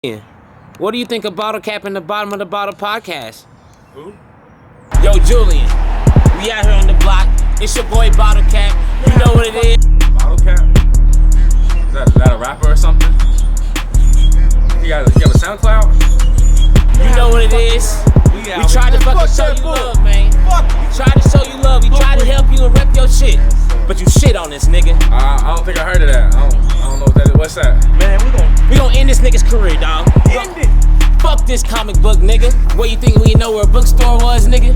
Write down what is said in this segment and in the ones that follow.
Yeah. What do you think of Bottle Cap and the Bottom of the Bottle podcast? Who? Yo, Julian. We out here on the block. It's your boy Bottle Cap. You know what it is. Bottle Cap? Is that a rapper or something? You got a SoundCloud? You know what it is. We tried to fucking show you love, man. We tried to show you love. We tried to help you and rep your shit. But you shit on this nigga. I don't think I heard of that. I don't know what that is. What's that? Man, we gon' end this nigga's career, dog. End it. Fuck this comic book, nigga. What you think we know where a bookstore was, nigga?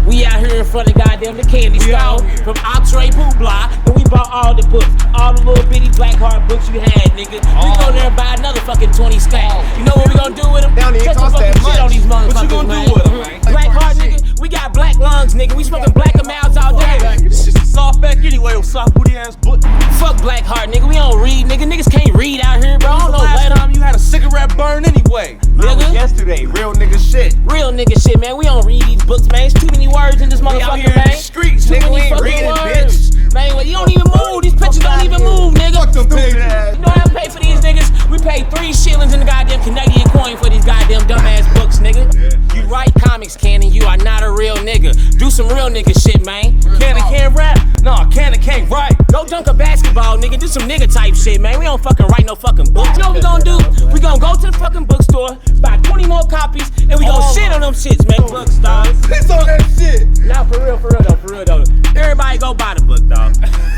We out here in front of goddamn the candy store from Entree Poubla, and we bought all the books, all the little bitty black hard books you had, nigga. We go there and buy another fucking 20 stack. You know what we gonna do with them? They don't even Catch cost some that fucking shit much. on these motherfuckers, What you gonna man. do with them, man? Black heart, nigga. We got black lungs, nigga. We smoking black mouths all day. This shit's a soft back anyway, old soft booty ass book. Fuck black heart, nigga. We don't read, nigga. Niggas can't read out here, bro. I don't know Last what time you had a cigarette burn anyway. Nigga. Yesterday, real nigga shit. Real nigga shit, man. We don't read these books, man. It's too many words in this We out motherfucker, here in man. the streets, Too nigga. many We ain't fucking reading, words. bitch. Man, well, you don't even move. These pictures don't even move, nigga. Fuck them stupid ass. You know how to pay for these niggas? We paid 3 shillings in the goddamn Canadian coin for these goddamn dumbass books, nigga. You write comics, Cannon. You are not a real nigga. Do some real nigga shit, man. Cannon can't rap? No, Cannon can't write. Go dunk a basketball, nigga. Do some nigga type shit, man. We don't fucking write no fucking books. You know what we gonna do? We gonna go to the fucking bookstore, buy 20 more copies, and we gonna shit on them shits, man. Books, dog. Piss on that shit. Now, for real though. Everybody go buy the book, dog.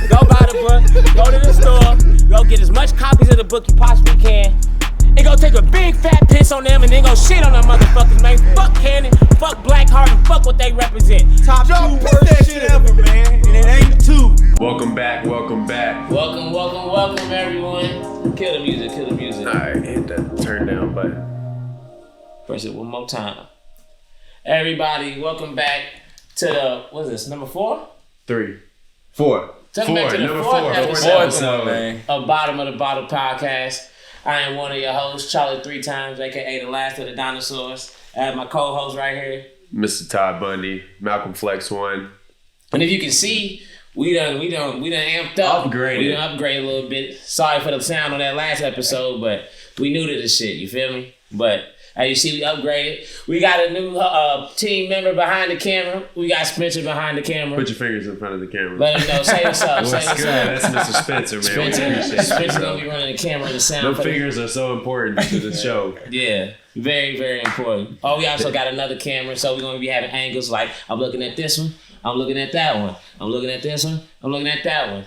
Go buy the book. Go to the store. Go get as much copies of the book you possibly can. And go take a big fat piss on them and then go shit on them motherfuckers, man. Fuck Cannon, fuck Blackheart, and fuck what they represent. Top Yo, 2 piss worst that shit ever, man. And it ain't 2. Welcome back. Welcome, everyone. Kill the music. Alright, hit that turn down button. Press it one more time. Everybody, welcome back to the, what is this, number 4? 3, 4. Welcome back to the Number fourth 4. episode man. of Bottom of the Bottle podcast. I am one of your hosts, Charlie 3 times, aka the last of the dinosaurs. I have my co-host right here. Mr. Todd Bundy, Malcolm Flex 1. And if you can see, we done amped up. Upgraded. We done upgraded a little bit. Sorry for the sound on that last episode, but we new to this shit, you feel me? But as you see, we upgraded. We got a new team member behind the camera. We got Spencer behind the camera. Put your fingers in front of the camera. Let him know. Say what's up. What's good? That's Mr. Spencer, man. We appreciate you, Spencer bro. gonna be running the camera and the sound. Those for the- fingers are so important to the show. Yeah, very, very important. Oh, we also got another camera, so we're gonna be having angles like I'm looking at this one, I'm looking at that one, I'm looking at this one, I'm looking at that one.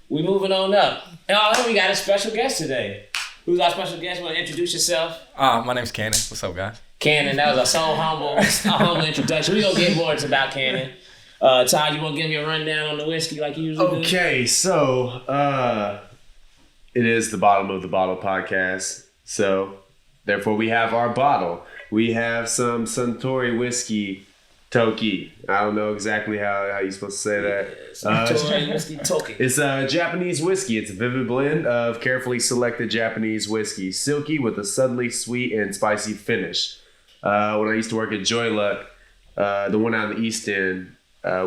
We moving on up. And oh, we got a special guest today. Who's our special guest? Want to introduce yourself? My name's Cannon. What's up, guys? Cannon. That was a humble introduction. We gonna get more into about Cannon. Todd, you want to give me a rundown on the whiskey like you usually do? Okay, so it is the Bottom of the Bottle podcast. So therefore, we have our bottle. We have some Suntory whiskey Toki. I don't know exactly how you're supposed to say that. Suntory whiskey Toki. It's a Japanese whiskey. It's a vivid blend of carefully selected Japanese whiskey, silky with a subtly sweet and spicy finish. When I used to work at Joy Luck, the one out in the East End,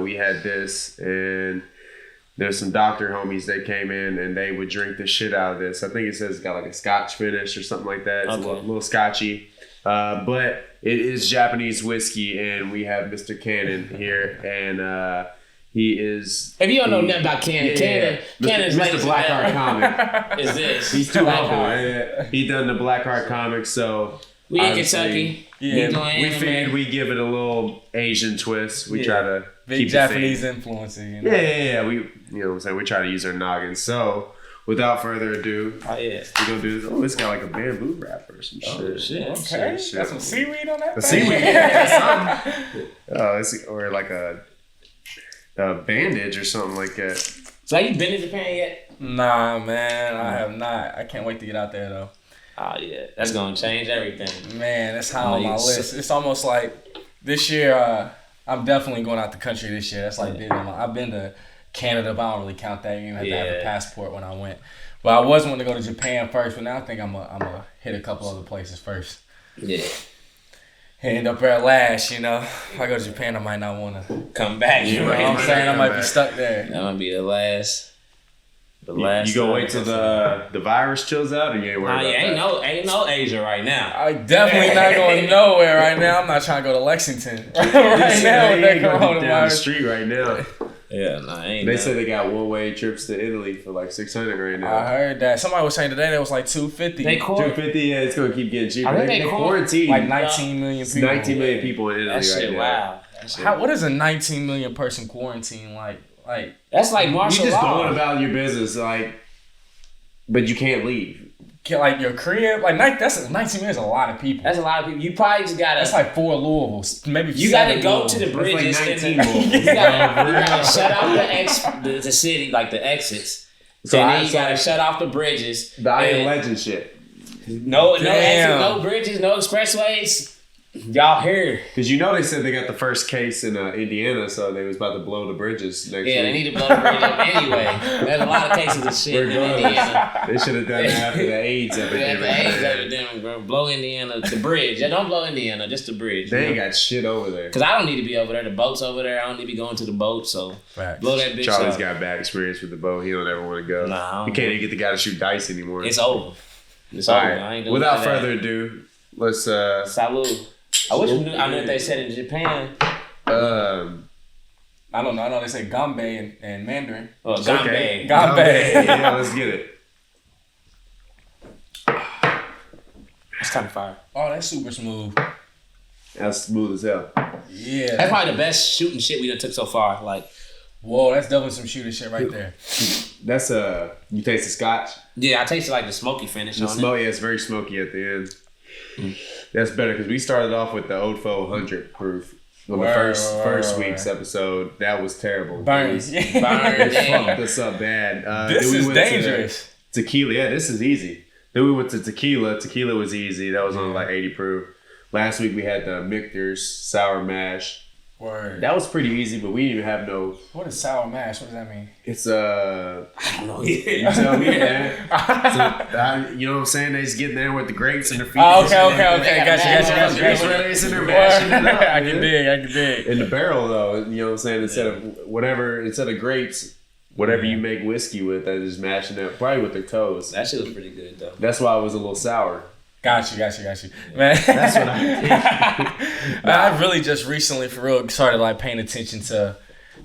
we had this, and there's some doctor homies that came in and they would drink the shit out of this. I think it says it's got like a Scotch finish or something like that. It's Okay. a little scotchy. But it is Japanese whiskey, and we have Mr. Cannon here, and he is... If you don't know nothing about Cannon, Cannon's Mr. Blackheart comic. Is this? He's too Blackheart. humble. He done the Blackheart comic, so... We in obviously, Kentucky. Yeah, We doing We anime. figured we give it a little Asian twist. We try to Big keep Japanese the theme. influences, you know. Yeah. We, you know what I'm saying? We try to use our noggins. So, without further ado, Oh, yeah. we're going to do this. Oh, it's got like a bamboo wrapper or some shit. shit. Okay, Shit. got some seaweed on that A thing? seaweed. Yeah, something. Oh, it's, or like a bandage or something like that. So have you been to Japan yet? Nah, man, I have not. I can't wait to get out there, though. Oh, yeah. That's going to change everything. Man, that's high Oh, on my you list. It's almost like this year, I'm definitely going out the country this year. That's like big on my, I've been to Canada, but I don't really count that. You even have to have a Yeah. passport when I went. But I was wanting to go to Japan first, but now I think I'm gonna hit a couple other places first. Yeah. End up there last, you know. If I go to Japan, I might not want to. Come back. You know right? what I'm saying? I might be back. stuck there. That might be the last. The last You gonna wait till the virus chills out, or you ain't worried about that? Ain't no Asia right now. I definitely not going nowhere right now. I'm not trying to go to Lexington right now with that down the coronavirus. street right now. Yeah, ain't. They said they got one-way trips to Italy for like $600 right now. I heard that. Somebody was saying today that was like $250. They $250, yeah, it's gonna keep getting cheaper. I think They they quarantined like 19 million people. 19 million people in Italy That shit, right now. wow. That shit, What is a 19 million person quarantine like? that's like You martial just law. going about your business, but you can't leave. Like your crib, like that's 19 million is a lot of people. That's a lot of people. You probably just gotta. That's like 4 Louisville, maybe. You 7 gotta go Louisville. to the That's bridges. like and 19 then- more. you gotta shut off the city, like the exits. So and I then you gotta shut off the bridges. The I Am And Legend shit. No exits, Damn. no bridges, no expressways. Y'all here? Because they said they got the first case in Indiana, so they was about to blow the bridges next week. Yeah, they need to blow the bridge up anyway. There's a lot of cases of shit in Indiana. They should have done that after the AIDS Yeah, epidemic. the AIDS epidemic, bro. Blow Indiana, the bridge. Yeah, don't blow Indiana, just the bridge. They ain't got shit over there. Because I don't need to be over there. The boat's over there. I don't need to be going to the boat, so Facts. blow that bitch Charlie's up. got bad experience with the boat. He don't ever want to go. Nah, I don't He can't even get the guy to shoot dice anymore. It's over. It's All over. right. I ain't doing Without none of that. further ado, let's Salud. I wish I knew if they said it in Japan. I don't know. I know they say Gambe and Mandarin. Oh, okay. Gambe. Gambe. Yeah, let's get it. It's kind of fire. Oh, that's super smooth. That's smooth as hell. Yeah. That's probably the best shooting shit we done took so far. Like, Whoa, that's definitely some shooter shit right there. That's you taste the scotch. yeah, I tasted like the smoky finish The on smoke, yeah, it's very smoky at the end. That's better because we started off with the Oldfo 100 proof on the first week's episode. That was terrible. Burns. it. It Burned fucked in. us up bad. This then we is went to dangerous. Tequila, yeah, this is easy. Then we went to tequila. Tequila was easy. That was only like 80 proof. Last week we had the Michter's sour mash. Word. That was pretty easy, but we didn't even have no. What is sour mash? What does that mean? It's I don't know. you tell me, man. So, you know what I'm saying? They just get there with the grapes and their feet. Oh, okay. got Grapes you. release and they're mashing it up. I can dig. In the barrel, though, you know what I'm saying? Instead of grapes, whatever you make whiskey with, they're just mashing it, probably with their toes. That shit was pretty good, though. That's why it was a little sour. Got you. Man. That's what I I really just recently, for real, started like paying attention to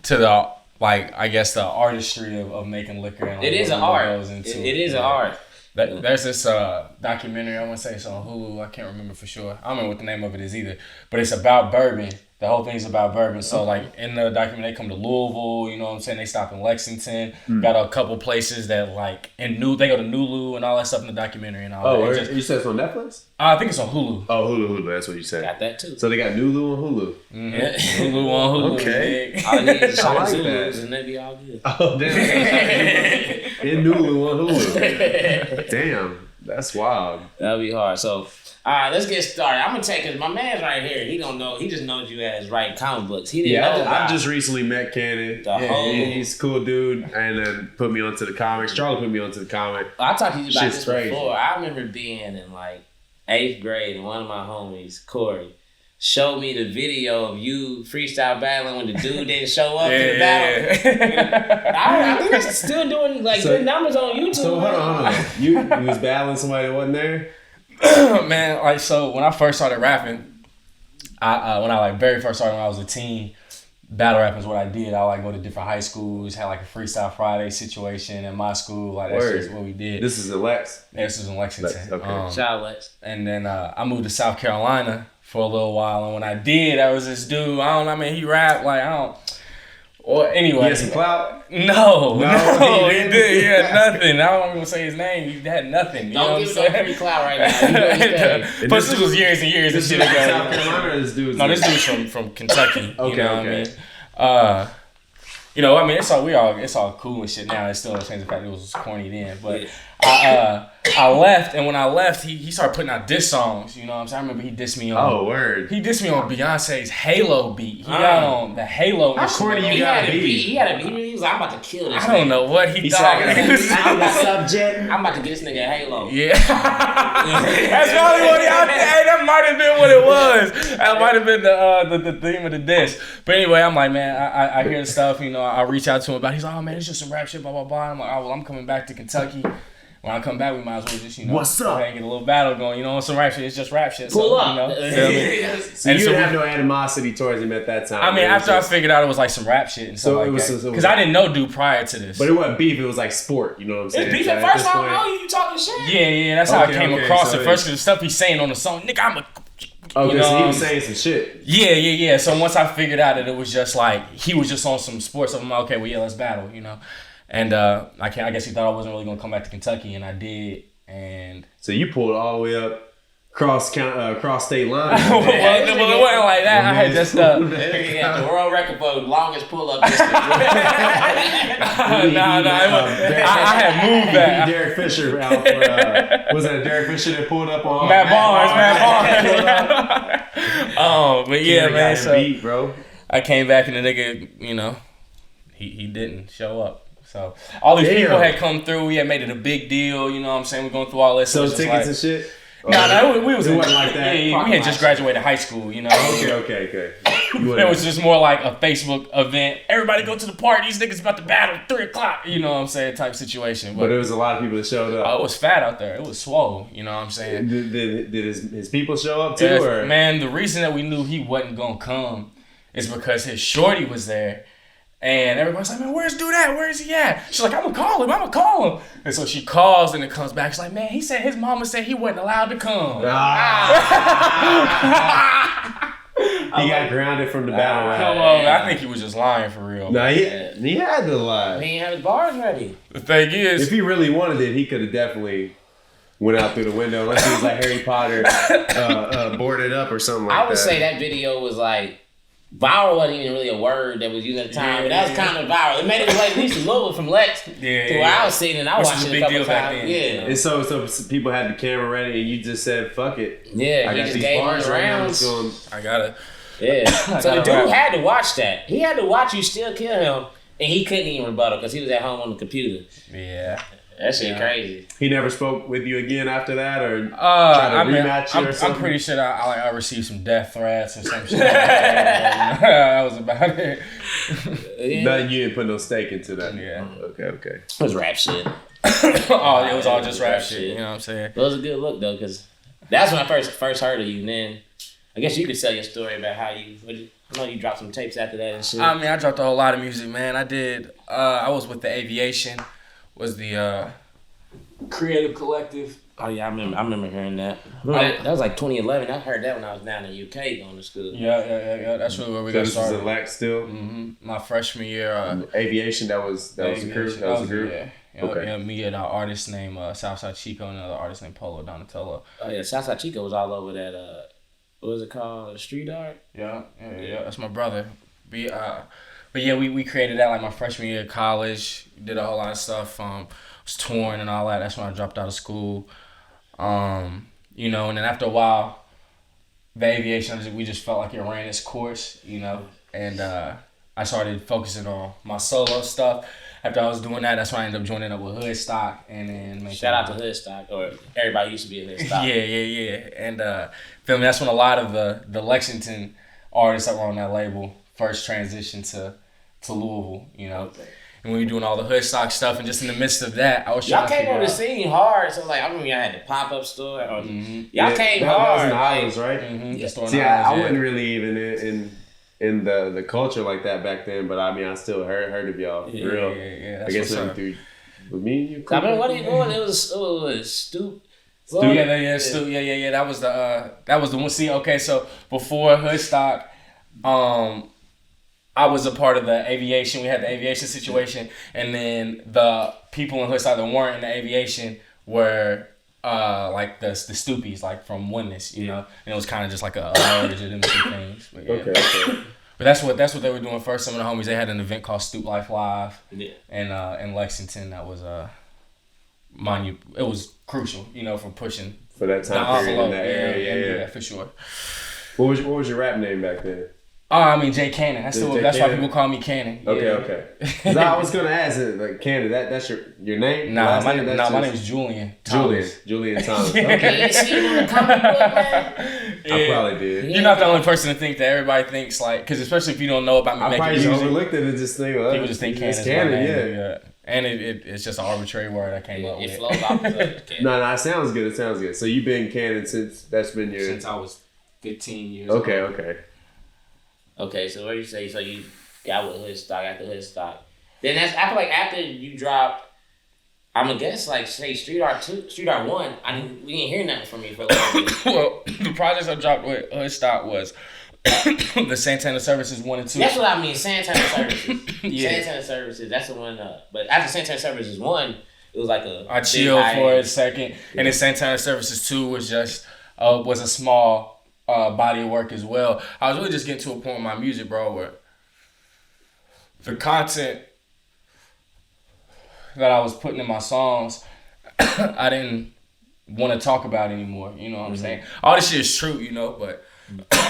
the, like, I guess the artistry of making liquor. And, like, It is an what art. goes into It is an art. There's this documentary, I want to say it's on Hulu, I can't remember for sure. I don't know what the name of it is either. But it's about bourbon. The whole thing's about bourbon. So, like, in the documentary, they come to Louisville, you know what I'm saying? They stop in Lexington. Got a couple places that, like, they go to Nulu and all that stuff in the documentary and all Oh, that. you said it's on Netflix? I think it's on Hulu. Oh, Hulu, that's what you said. Got that, too. So they got Nulu on Hulu. Yeah. Hulu on Hulu. Okay. dig? All I need is a I shot like of that. Zulus and they be all good. Oh, damn. In Nulu on Hulu. Damn, that's wild. That'll be hard. So, all right, let's get started. I'm gonna take it. My man's right here. He don't know. He just knows you as writing comic books. He didn't know. I've just recently met Cannon. He's a cool dude, and then put me onto the comics. Charlie put me onto the comic. I talked to you about Shit's this crazy. before. I remember being in like 8th grade, and one of my homies, Corey, showed me the video of you freestyle battling when the dude didn't show up to the battle. I think it's still doing like good numbers on YouTube. So hold on. You was battling somebody that wasn't there? Man, like, so when I first started rapping, when I very first started when I was a teen, battle rapping is what I did. I like go to different high schools, had like a freestyle Friday situation in my school. Like that's just what we did. This is Alex. This was in Lexington. Okay. Shout out, Lex. And then I moved to South Carolina for a little while, and when I did, I was this dude. He rapped like Or anyway. He had some clout? No, he he did. He had nothing. I don't even say his name. He had nothing. You know Don't what give I'm it no saying? free clout right now. You know what I'm saying? Plus, this was years and years. This This dude shit from ago. South Carolina or this dude's No, this dude's from Kentucky. Okay, you know okay. what I mean? You know, I mean, it's all cool and shit now. It still doesn't change the fact that it was corny then. But I left, and when I left, he started putting out diss songs. You know what I'm saying? I remember he dissed me on. Oh, word. He dissed me on Beyonce's Halo beat. He got on the Halo. How corny you He gotta had a be? beat. He had a beat. He was like, I'm about to kill this I don't know what he thought. I'm about to get this nigga a Halo. Yeah. That's probably what he out there. Hey, that might have been what it was. That might have been the theme of the diss. But anyway, I'm like, man, I hear the stuff. You know, I reach out to him about it. He's like, oh, man, it's just some rap shit, blah, blah, blah. I'm like, oh, well, I'm coming back to Kentucky. When I come back, we might as well just, you know, what's up? Get a little battle going. You know, some rap shit. It's just rap shit. Pull so, up. You know, feel me? So you didn't have no animosity towards him at that time. I mean, after I figured out it was like some rap shit and stuff like that. Because I didn't know dude prior to this. But it wasn't beef. It was like sport. You know what I'm saying? It's beef at first. I don't know you talking shit. Yeah. That's how I came across so it first. Because the stuff he's saying on the song, nigga, I'm a. Okay, you know, so he was saying some shit. Yeah. So once I figured out that it was just like he was just on some sports, I'm like, okay, well, yeah, let's battle, you know. And I guess he thought I wasn't really gonna come back to Kentucky, and I did. And so you pulled all the way up cross state line. well, it wasn't like that. I had just He got the world record for longest pull up distance. I had moved back. Derek Fisher out for was that Derek Fisher that pulled up on Matt Barnes. But yeah, man. So beat, bro. I came back and the nigga, you know, he didn't show up. So all these people had come through. We had made it a big deal. You know what I'm saying? We're going through all this. So tickets and shit? No, we wasn't like that. Yeah, we had just graduated high school, you know. Okay. It was just more like a Facebook event. Everybody go to the party. These niggas about to battle at 3:00. You know what I'm saying? Type situation. But there was a lot of people that showed up. Oh, it was fat out there. It was swole. You know what I'm saying? Did his people show up too? Or? Man, the reason that we knew he wasn't gonna come is because his shorty was there. And everybody's like, man, where's dude at? Where is he at? She's like, I'm gonna call him. And so she calls and it comes back. She's like, man, he said his mama said he wasn't allowed to come. He got grounded from the battle rap. Come on, I think he was just lying for real. Nah, he had to lie. He ain't have his bars ready. The thing is, if he really wanted it, he could have definitely went out through the window unless he was like Harry Potter, boarded up or something like that. I would say that video was like, viral wasn't even really a word that was used at the time, but that was kind of viral. It made it way at least a little from Lex to where I was sitting and I watched it a couple times. Yeah. And so people had the camera ready and you just said, fuck it. Yeah, he just gave him rounds. I gotta. Yeah. So the dude had to watch that. He had to watch you still kill him, and he couldn't even rebuttal because he was at home on the computer. Yeah. That shit crazy. He never spoke with you again after that, or tried to rematch you or something? I'm pretty sure I received some death threats or some shit. That was about it. Nothing, you didn't put no stake into that. Yeah. Okay. It was rap shit. It was all just rap shit. You know what I'm saying? It was a good look though, because that's when I first heard of you. And then I guess you could tell your story about how I know you dropped some tapes after that and shit. I mean, I dropped a whole lot of music, man. I did. I was with the Aviation. Was the Creative Collective. Oh yeah, I remember hearing that. That was like 2011. I heard that when I was down in the UK going to school. Yeah. That's really where we got started. This was in Lex still? Mm-hmm. My freshman year. Aviation, that was the group? That was the group? Yeah. Okay. Yeah, me and an artist named Southside Chico and another artist named Polo Donatello. Oh yeah, Southside Chico was all over that, what was it called? Street art? Yeah. That's my brother. But yeah, we created that like my freshman year of college. Did a whole lot of stuff. Was touring and all that. That's when I dropped out of school. You know, and then after a while, the Aviation, we just felt like it ran its course, you know. And I started focusing on my solo stuff. After I was doing that, that's when I ended up joining up with Hoodstock and then shout out to Hoodstock, or everybody used to be a Hoodstock. Yeah. And feel me, that's when a lot of the Lexington artists that were on that label first transitioned to Louisville, you know. Okay. And we were doing all the Hoodstock stuff, and just in the midst of that, I was trying to figure out. Y'all came on the scene hard, so like I remember y'all had the pop-up store. Y'all came hard. That was in the Islands, right? Mm-hmm. Yeah. See, I wasn't really even in the culture like that back then, but I mean, I still heard of y'all. Yeah, real. Yeah. I guess maybe through with me and you. I mean, what are you doing? It was Stoop. Stoop. Yeah. Stoop. Yeah. That was the one. See, okay, so before Hoodstock, I was a part of the Aviation. We had the Aviation situation, and then the people in Hoodstock that weren't in the Aviation were like the Stoopies, like from Oneness, you know. And it was kind of just like a merge of them two things. But, yeah. Okay. But that's what they were doing first. Some of the homies, they had an event called Stoop Life Live, in Lexington. That was it was crucial, you know, for pushing for that time period in that area. Yeah, for sure. What was your rap name back then? Oh, I mean Jay Cannon. That's Jay why Cannon? people call me Cannon. Yeah. Okay. 'Cause I was gonna ask it, like Cannon. That's your name? Nah, Last my name? name That's is Julian Thomas. Julian Thomas. You Okay. ain't seen him in the comic book, man. I probably did. You're not the only person to think that. Everybody thinks like, because especially if you don't know about me I making probably just music, overlooked it and just think, well, people just think it's Cannon's my Cannon, name. yeah. And it's just an arbitrary word I came up It with. flows off the No, it sounds good. It sounds good. So you've been Cannon since that's been your. Since I was 15 years Okay. old. Okay. Okay, so what do you say? So you got with Hood Stock after Hood Stock. Then I feel like after you dropped, I'm gonna guess like say Street Art 2, Street Art 1. We didn't hear nothing from you for a little bit. Well, the projects I dropped with Hood Stock was the Santana Services 1 and 2. That's what I mean, Santana Services. Yeah. Santana Services, that's the one. But after Santana Services 1, it was like I chilled for a second, and then Santana Services 2 was just was a small body of work as well. I was really just getting to a point with my music, bro, where the content that I was putting in my songs, I didn't want to talk about anymore. You know what I'm saying? All this shit is true, you know, but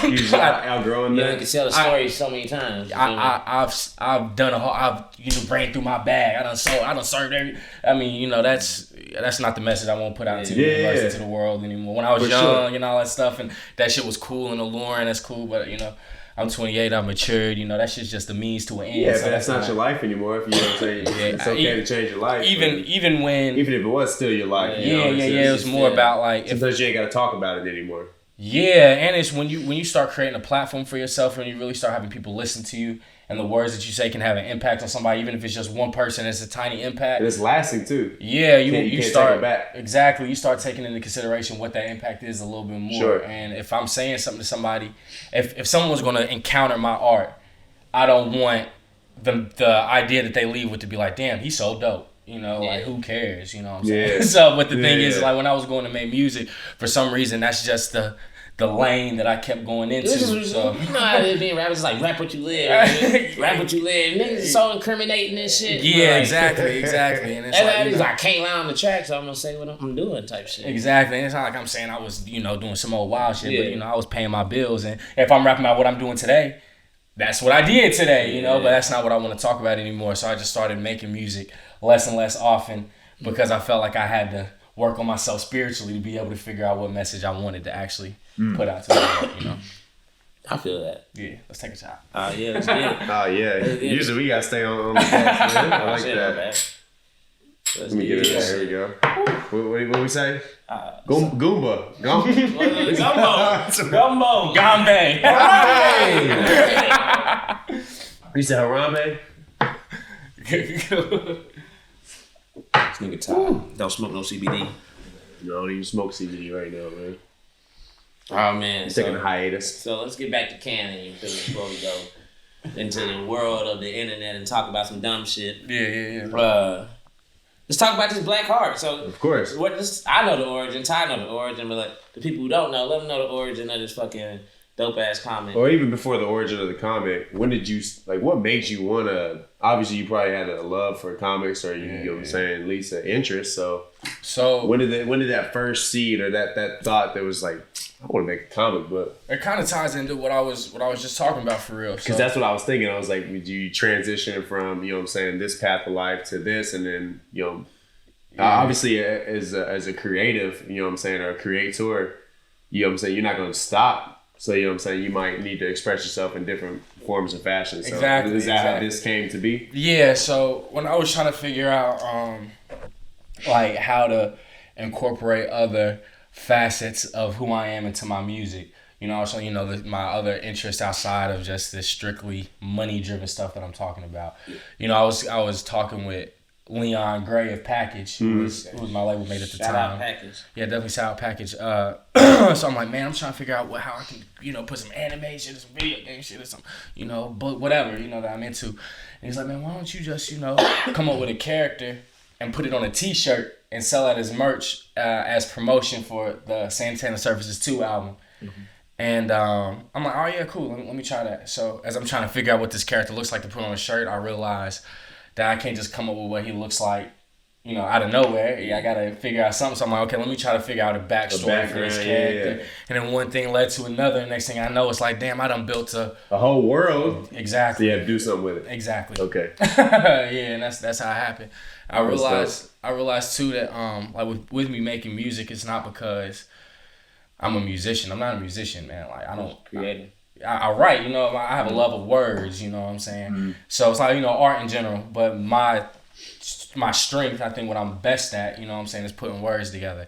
You just outgrowing You that. can tell the story so many times. I've done I've ran through my bag. I done served every. I mean, you know, that's not the message I want to put out to the universe, to the world anymore. When I was young and all that stuff, and that shit was cool and alluring, that's cool. But you know, I'm 28. I've matured. You know, that shit's just the means to an end. Yeah, so but that's not your life anymore. If you know what I'm saying, it's okay to change your life. Even when if it was still your life. Yeah, it was more about like sometimes you ain't got to talk about it anymore. Yeah, and it's when you start creating a platform for yourself and you really start having people listen to you, and the words that you say can have an impact on somebody, even if it's just one person. It's a tiny impact. And it's lasting too. Yeah, you can't start take it back. Exactly. You start taking into consideration what that impact is a little bit more. Sure. And if I'm saying something to somebody, if someone's gonna encounter my art, I don't want the idea that they leave with to be like, damn, he's so dope. You know, like who cares? You know what I'm saying? Yeah. So, but the thing is, like when I was going to make music, for some reason, that's just the lane that I kept going into. So you know how it is being rappers, like rap what you live, man. Rap what you live. Niggas is so incriminating and shit. Yeah, like, exactly. And it's like, you know, I can't lie on the track, so I'm gonna say what I'm doing, type shit. Exactly. And it's not like I'm saying I was, doing some old wild shit, but I was paying my bills, and if I'm rapping about what I'm doing today, that's what I did today, but that's not what I want to talk about anymore. So I just started making music less and less often because I felt like I had to work on myself spiritually to be able to figure out what message I wanted to actually put out to the world, I feel that. Yeah, let's take a shot. Yeah, let's get it. Oh yeah. Usually we gotta stay on the path, man. I like that. Let me get it there. Here we go. What do we say? Goomba. Gumbo. Gombe. You said Harambe? This nigga Todd. Don't smoke no CBD. No, I don't even smoke CBD right now, man. Oh man, I'm taking a hiatus. So let's get back to Cannon, you feel me, before we go into the world of the internet and talk about some dumb shit. Yeah. Let's talk about this Black Heart. So Of course. I know the origin, Ty know the origin, but like the people who don't know, let them know the origin of this fucking dope ass comic. Or even before the origin of the comic, when did you, like, what made you want to, obviously you probably had a love for comics or you know what I'm saying, at least an interest. So when did that first seed or that thought that was like, I want to make a comic book? It kind of ties into what I was just talking about for real. Because that's what I was thinking. I was like, would you transition from, you know what I'm saying, this path of life to this, and then, obviously as a creative, you know what I'm saying, or a creator, you know what I'm saying, you're not going to stop. So, you know what I'm saying, you might need to express yourself in different forms of fashion. So Exactly. Is that how this came to be? Yeah, so when I was trying to figure out like how to incorporate other facets of who I am into my music, so my other interest outside of just this strictly money driven stuff that I'm talking about. I was talking with Leon Gray of Package, who was my label mate at the time. Shout out Package. Yeah, definitely shout out Package. So I'm like, man, I'm trying to figure out how I can, put some animation or some video game shit or some, but whatever, that I'm into. And he's like, man, why don't you just, come up with a character and put it on a t-shirt and sell it as merch as promotion for the Santana Services 2 album. Mm-hmm. And I'm like, oh yeah, cool, let me try that. So as I'm trying to figure out what this character looks like to put on a shirt, I realized that I can't just come up with what he looks like, out of nowhere. I gotta figure out something. So I'm like, okay, let me try to figure out a backstory for this character. Yeah. And then one thing led to another. And next thing I know, it's like, damn, I done built a whole world. Exactly. So you have to do something with it. Exactly. Okay. Yeah, and that's how it happened. I realized too that like with me making music, it's not because I'm a musician. I'm not a musician, man. Like I don't create. I write. I have a love of words. You know what I'm saying? Mm-hmm. So it's like art in general, but my strength, I think what I'm best at, is putting words together.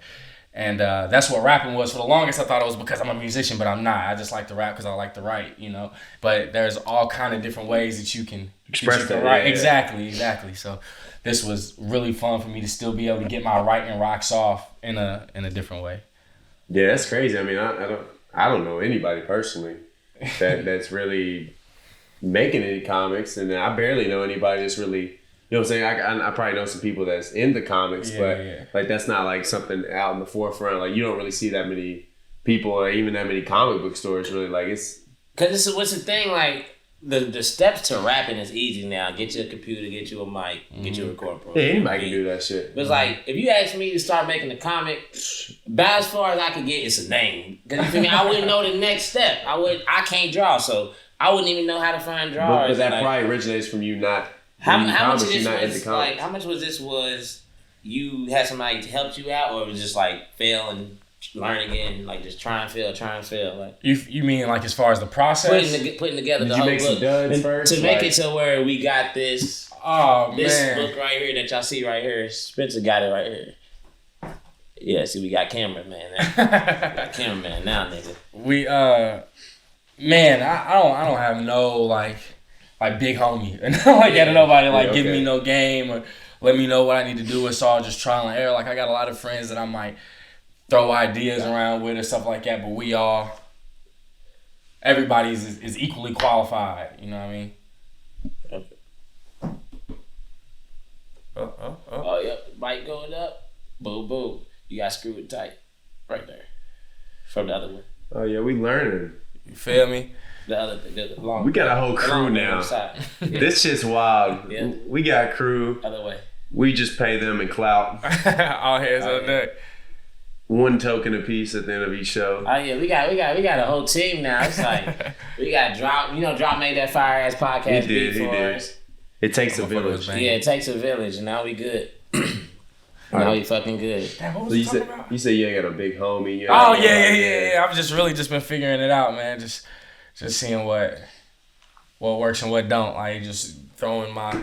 And that's what rapping was. For the longest, I thought it was because I'm a musician, but I'm not. I just like to rap because I like to write, But there's all kind of different ways that you can express that. Right? Yeah. Exactly. So this was really fun for me to still be able to get my writing rocks off in a different way. Yeah, that's crazy. I mean, I don't know anybody personally that's really making any comics, and I barely know anybody that's really. You know what I'm saying? I probably know some people that's into comics, like that's not like something out in the forefront. Like you don't really see that many people or even that many comic book stores really. Like it's because what's the thing, like the steps to rapping is easy now. Get you a computer, get you a mic, get you a record program. Yeah, anybody can do that shit. But it's like if you ask me to start making a comic, about as far as I could get, it's a name. Because you feel me? I wouldn't know the next step. I can't draw, so I wouldn't even know how to find drawers. But that probably originates from you not. How much of this was like? How much was this? Was you had somebody help you out, or it was just like fail and learn again, like just try and fail, like you mean like as far as the process, putting together Did the you whole make book some duds first to make it to where we got this. This book right here that y'all see right here. Spencer got it right here. Yeah, see, we got cameraman now. We got cameraman now, nigga. We man, I don't have no like big homie. I got nobody give me no game or let me know what I need to do. It's all just trial and error. Like I got a lot of friends that I might throw ideas around with or stuff like that, but everybody is equally qualified. You know what I mean? Oh, yep. Mic going up. Boom, boom. You got to screw it tight. Right there. From the other one. Oh, yeah. We learning. You feel me? The long. We got a whole crew now. This shit's wild. Yeah. We got crew. Other way. We just pay them in clout. All hands on deck. One token a piece at the end of each show. Oh yeah, we got a whole team now. It's like we got Drop. Drop made that fire ass podcast beat for us. It takes a village. Yeah, it takes a village, and now we good. Now we fucking good. Damn, what was you said you ain't got a big homie. Yeah. I've just really been figuring it out, man. Just seeing what works and what don't. Like just throwing my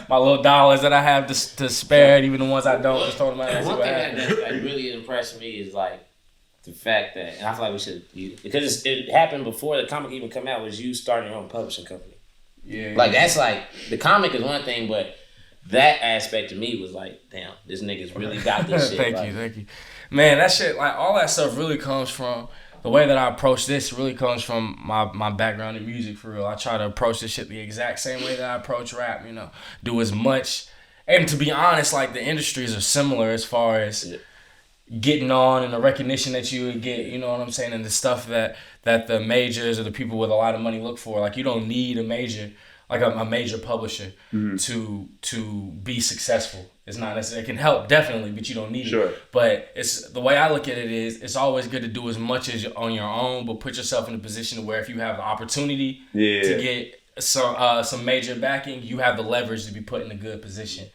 my little dollars that I have to spare, and even the ones I don't, just throwing them out. One thing that really impressed me is like the fact that, and I feel like we should, because it happened before the comic even come out, was you starting your own publishing company. Yeah. Like that's like the comic is one thing, but that aspect to me was like, damn, this nigga's really got this shit. Thank you. Man, that shit, like all that stuff really comes from the way that I approach this really comes from my background in music, for real. I try to approach this shit the exact same way that I approach rap, do as much. And to be honest, like the industries are similar as far as getting on and the recognition that you would get, you know what I'm saying? And the stuff that the majors or the people with a lot of money look for. Like you don't need a major, like a major publisher to be successful. It's not necessary. It can help definitely, but you don't need it. But it's the way I look at it is it's always good to do as much as on your own, but put yourself in a position where if you have the opportunity to get some major backing, you have the leverage to be put in a good position.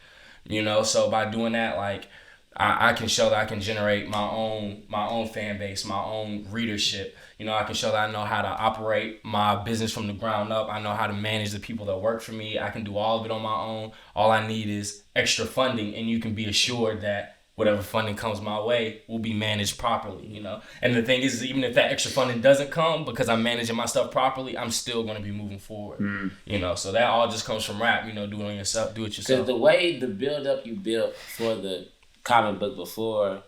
So by doing that, like I can show that I can generate my own fan base, my own readership. I can show that I know how to operate my business from the ground up. I know how to manage the people that work for me. I can do all of it on my own. All I need is extra funding, and you can be assured that whatever funding comes my way will be managed properly, And the thing is, even if that extra funding doesn't come, because I'm managing my stuff properly, I'm still going to be moving forward, So that all just comes from rap, do it yourself. Because the way the build-up you built for the comic book before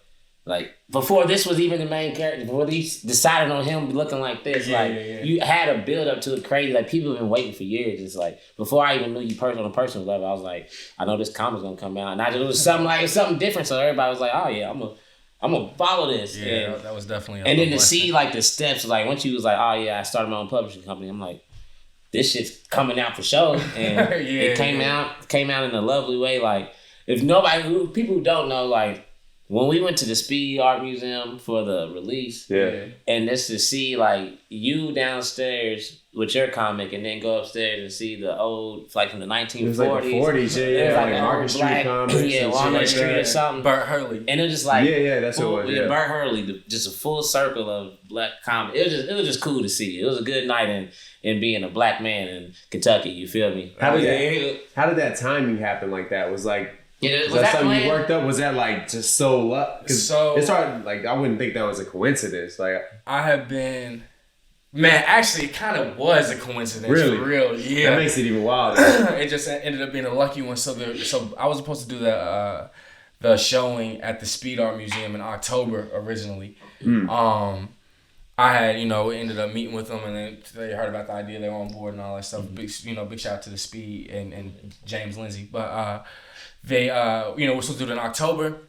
this was even the main character, before they decided on him looking like this, you had a build up to it crazy. Like people have been waiting for years. It's like before I even knew you on a personal level, I was like, I know this comic's gonna come out, and it was something different. So everybody was like, oh yeah, I'm gonna follow this. Yeah, that was definitely. And then to see like the steps, like once you was like, oh yeah, I started my own publishing company. I'm like, this shit's coming out for sure, and it came out in a lovely way. Like if people who don't know, like, when we went to the Speed Art Museum for the release, and just to see like you downstairs with your comic, and then go upstairs and see the old, like from the 1940s. It was like the 40s, like Market Street comics, Walnut Street or something. Burt Hurley, and it was just like that's what it was. Burt Hurley, just a full circle of black comic. It was just cool to see. It was a good night in being a black man in Kentucky. You feel me? How did that timing happen like that? Was like. Was that something planned? you worked up? Was that like just so luck? So it's hard. Like I wouldn't think that was a coincidence. Like I have been, man. Actually, it kind of was a coincidence. Really? For real. Yeah. That makes it even wilder. It just ended up being a lucky one. So I was supposed to do the showing at the Speed Art Museum in October originally. I had, ended up meeting with them, and then they heard about the idea. They were on board and all that stuff. Big shout out to the Speed and James Lindsay. But they, we're supposed to do it in October,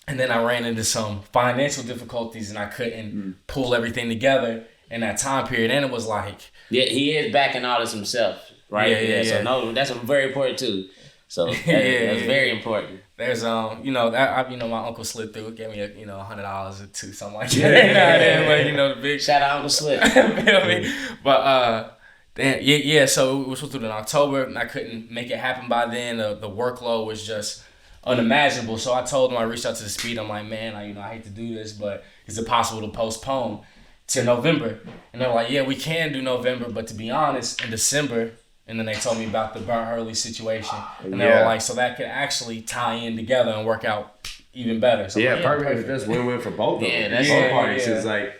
and then I ran into some financial difficulties, and I couldn't pull everything together in that time period. And it was like, he is backing all this himself, right? Yeah. So no, that's very important too. So that's very important. There's my uncle slid through, gave me $100 or two, something like that. The big shout out Uncle Slid. Feel me? But so we were supposed to do it in October, and I couldn't make it happen by then. The workload was just unimaginable. So I told them, I reached out to the Speed. I'm like, man, I hate to do this, but is it possible to postpone to November? And they're like, yeah, we can do November, but to be honest, in December. And then they told me about the Burt Hurley situation, and they were like, so that could actually tie in together and work out even better. So perfect. That's win-win for both of them. Both parties. It's like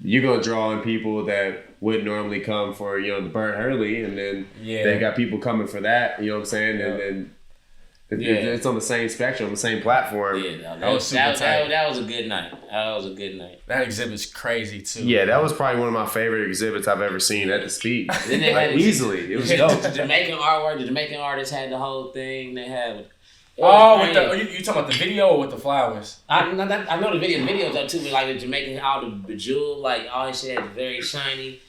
you're gonna draw in people that wouldn't normally come for the Burt Hurley, and then they got people coming for that. You know what I'm saying? And then it's on the same spectrum, the same platform. Yeah, that was super tight. That was a good night. That exhibit's crazy too. Yeah, that was probably one of my favorite exhibits I've ever seen at the Speed. Easily, it was dope. The Jamaican artwork. The Jamaican artists had the whole thing. They had. You talking about the video or with the flowers? I know the video. The videos up too, but like the Jamaican, all the bejeweled, like all his shit had very shiny.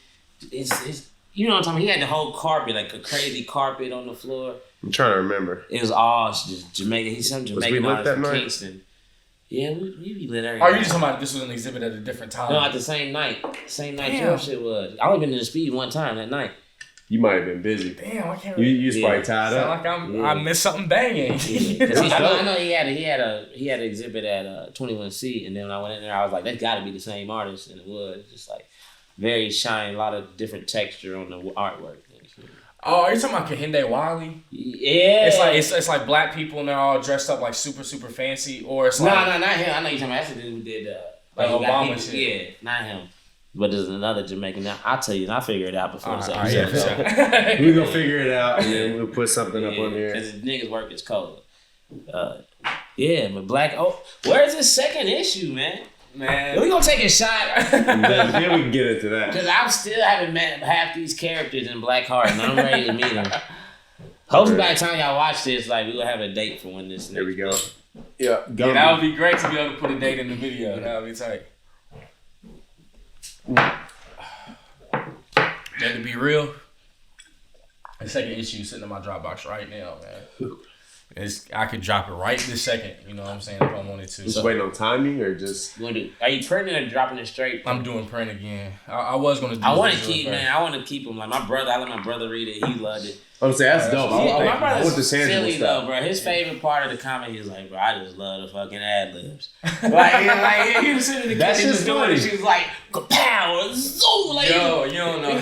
It's you know what I'm talking about? He had the whole carpet, like a crazy carpet on the floor. I'm trying to remember. It was all just Jamaican. He's some Jamaican artist from Kingston. Yeah, we lit everything. Are you just talking about this was an exhibit at a different time? No, at the same night. Same night your shit was. I only been to the Speed one time that night. You might have been busy. Damn, I can't. You was probably tied up. Sound like I missed something banging. I know he had an exhibit at 21C, and then when I went in there, I was like, that's got to be the same artist, and it was just like very shiny, a lot of different texture on the artwork. Oh, are you talking about Kehinde Wiley? Yeah. It's like black people and they're all dressed up like super, super fancy, or it's like no, not him. I know you're talking about that's the dude who did like Obama shit. Yeah, not him. But there's another Jamaican. Now I'll tell you, and I'll figure it out before this episode. Sure. We're gonna figure it out, and then we'll put something up on here. Because the niggas' work is cold. But black. Oh, where's the second issue, man? Man, we gonna take a shot. Then we can get into that. Because I still haven't met half these characters in Blackheart, and I'm ready to meet them. Hopefully, by the time y'all watch this, like we will have a date for when this. There we go. Yeah, that would be great to be able to put a date in the video. That would be tight. And to be real, the second issue is sitting in my Dropbox right now, man. I could drop it right this second, you know what I'm saying, if I wanted to. Just waiting on timing or just... Are you printing or dropping it straight? I'm doing print again. I was going to do I want to keep them. Like my brother, I let my brother read it. He loved it. I'm saying, that's dope. My brother's silly though, bro. His favorite part of the comic, he's like, bro, I just love the fucking ad-libs. He was sitting in the kitchen just doing it. She was like, kapow, zoom. Like, yo, you don't know.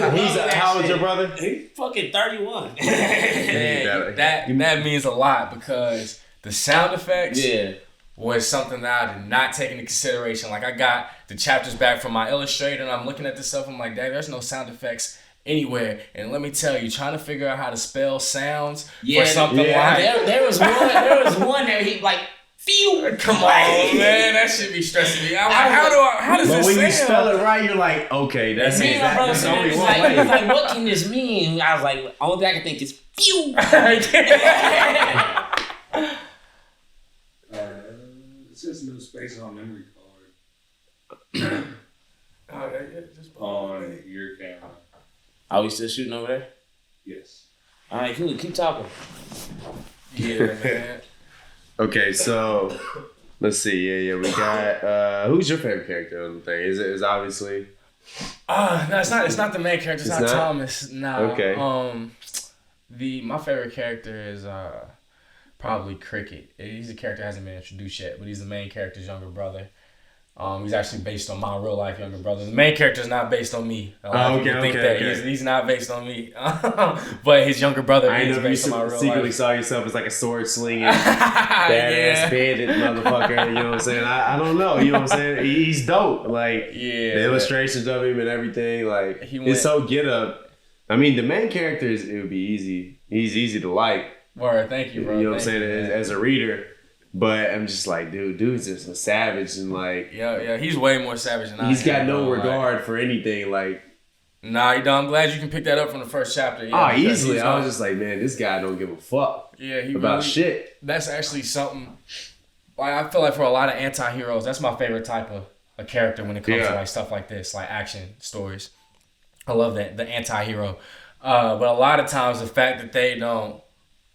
How old's your brother? He's fucking 31. Man, that means a lot because the sound effects was something that I did not take into consideration. Like, I got the chapters back from my illustrator, and I'm looking at this stuff. I'm like, Dad, there's no sound effects anywhere. And let me tell you, trying to figure out how to spell sounds for something like there was one there he like phew. Come on, man, that should be stressing me. I'm like, how does this sound? But when you spell it right, you're like, okay, that's it. That's only one way. He's like, what can this mean? I was like, only thing I can think is phew. It's just no space on memory card. On your camera. Are we still shooting over there? Yes. All right, cool. Keep talking. Yeah, man. Okay, so let's see. Yeah, we got. Who's your favorite character on the thing? Is obviously. No, it's not the main character. It's not Thomas. No. Okay. My favorite character is probably Cricket. He's a character that hasn't been introduced yet, but he's the main character's younger brother. He's actually based on my real life younger brother. The main character is not based on me. A lot of people think that. He's not based on me, but his younger brother is based on my real life. Secretly saw yourself as like a sword slinging, badass bandit motherfucker. You know what I'm saying? I don't know. You know what I'm saying? He's dope. Like the illustrations of him and everything. Like it's so get up. I mean, the main character it would be easy. He's easy to like. Word, thank you, bro. You know what I'm saying? As a reader. But I'm just like, dude's just a savage and like... Yeah, he's way more savage than I am. He's got no regard for anything, like... Nah, you know, I'm glad you can pick that up from the first chapter. Yeah, easily. I was just like, man, this guy don't give a fuck about shit. That's actually something... Like, I feel like for a lot of anti-heroes, that's my favorite type of a character when it comes to like stuff like this, like action stories. I love that, the anti-hero. But a lot of times, the fact that they don't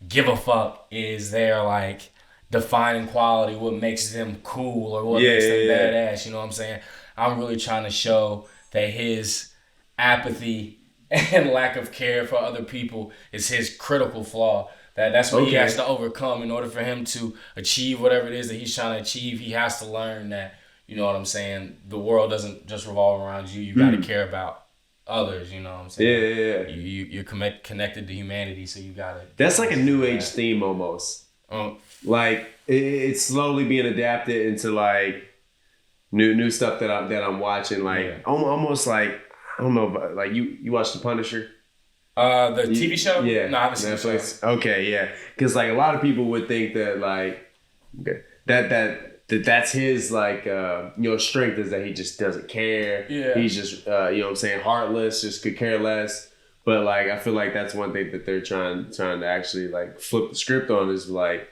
give a fuck is their, like... defining quality, what makes them cool or what makes them badass, you know what I'm saying? I'm really trying to show that his apathy and lack of care for other people is his critical flaw. That's what he has to overcome in order for him to achieve whatever it is that he's trying to achieve. He has to learn that, you know what I'm saying, the world doesn't just revolve around you. You got to care about others, you know what I'm saying? You're connected to humanity, so you got to... That's like a new age theme almost. Like it's slowly being adapted into like new stuff that I'm watching. Like almost like I don't know, but like you watch The Punisher, the TV show. Yeah, no, I haven't seen Netflix. Okay, yeah, because like a lot of people would think that like that's his like strength is that he just doesn't care. Yeah, he's just you know what I'm saying, heartless, just could care less. But like I feel like that's one thing that they're trying to actually like flip the script on is like.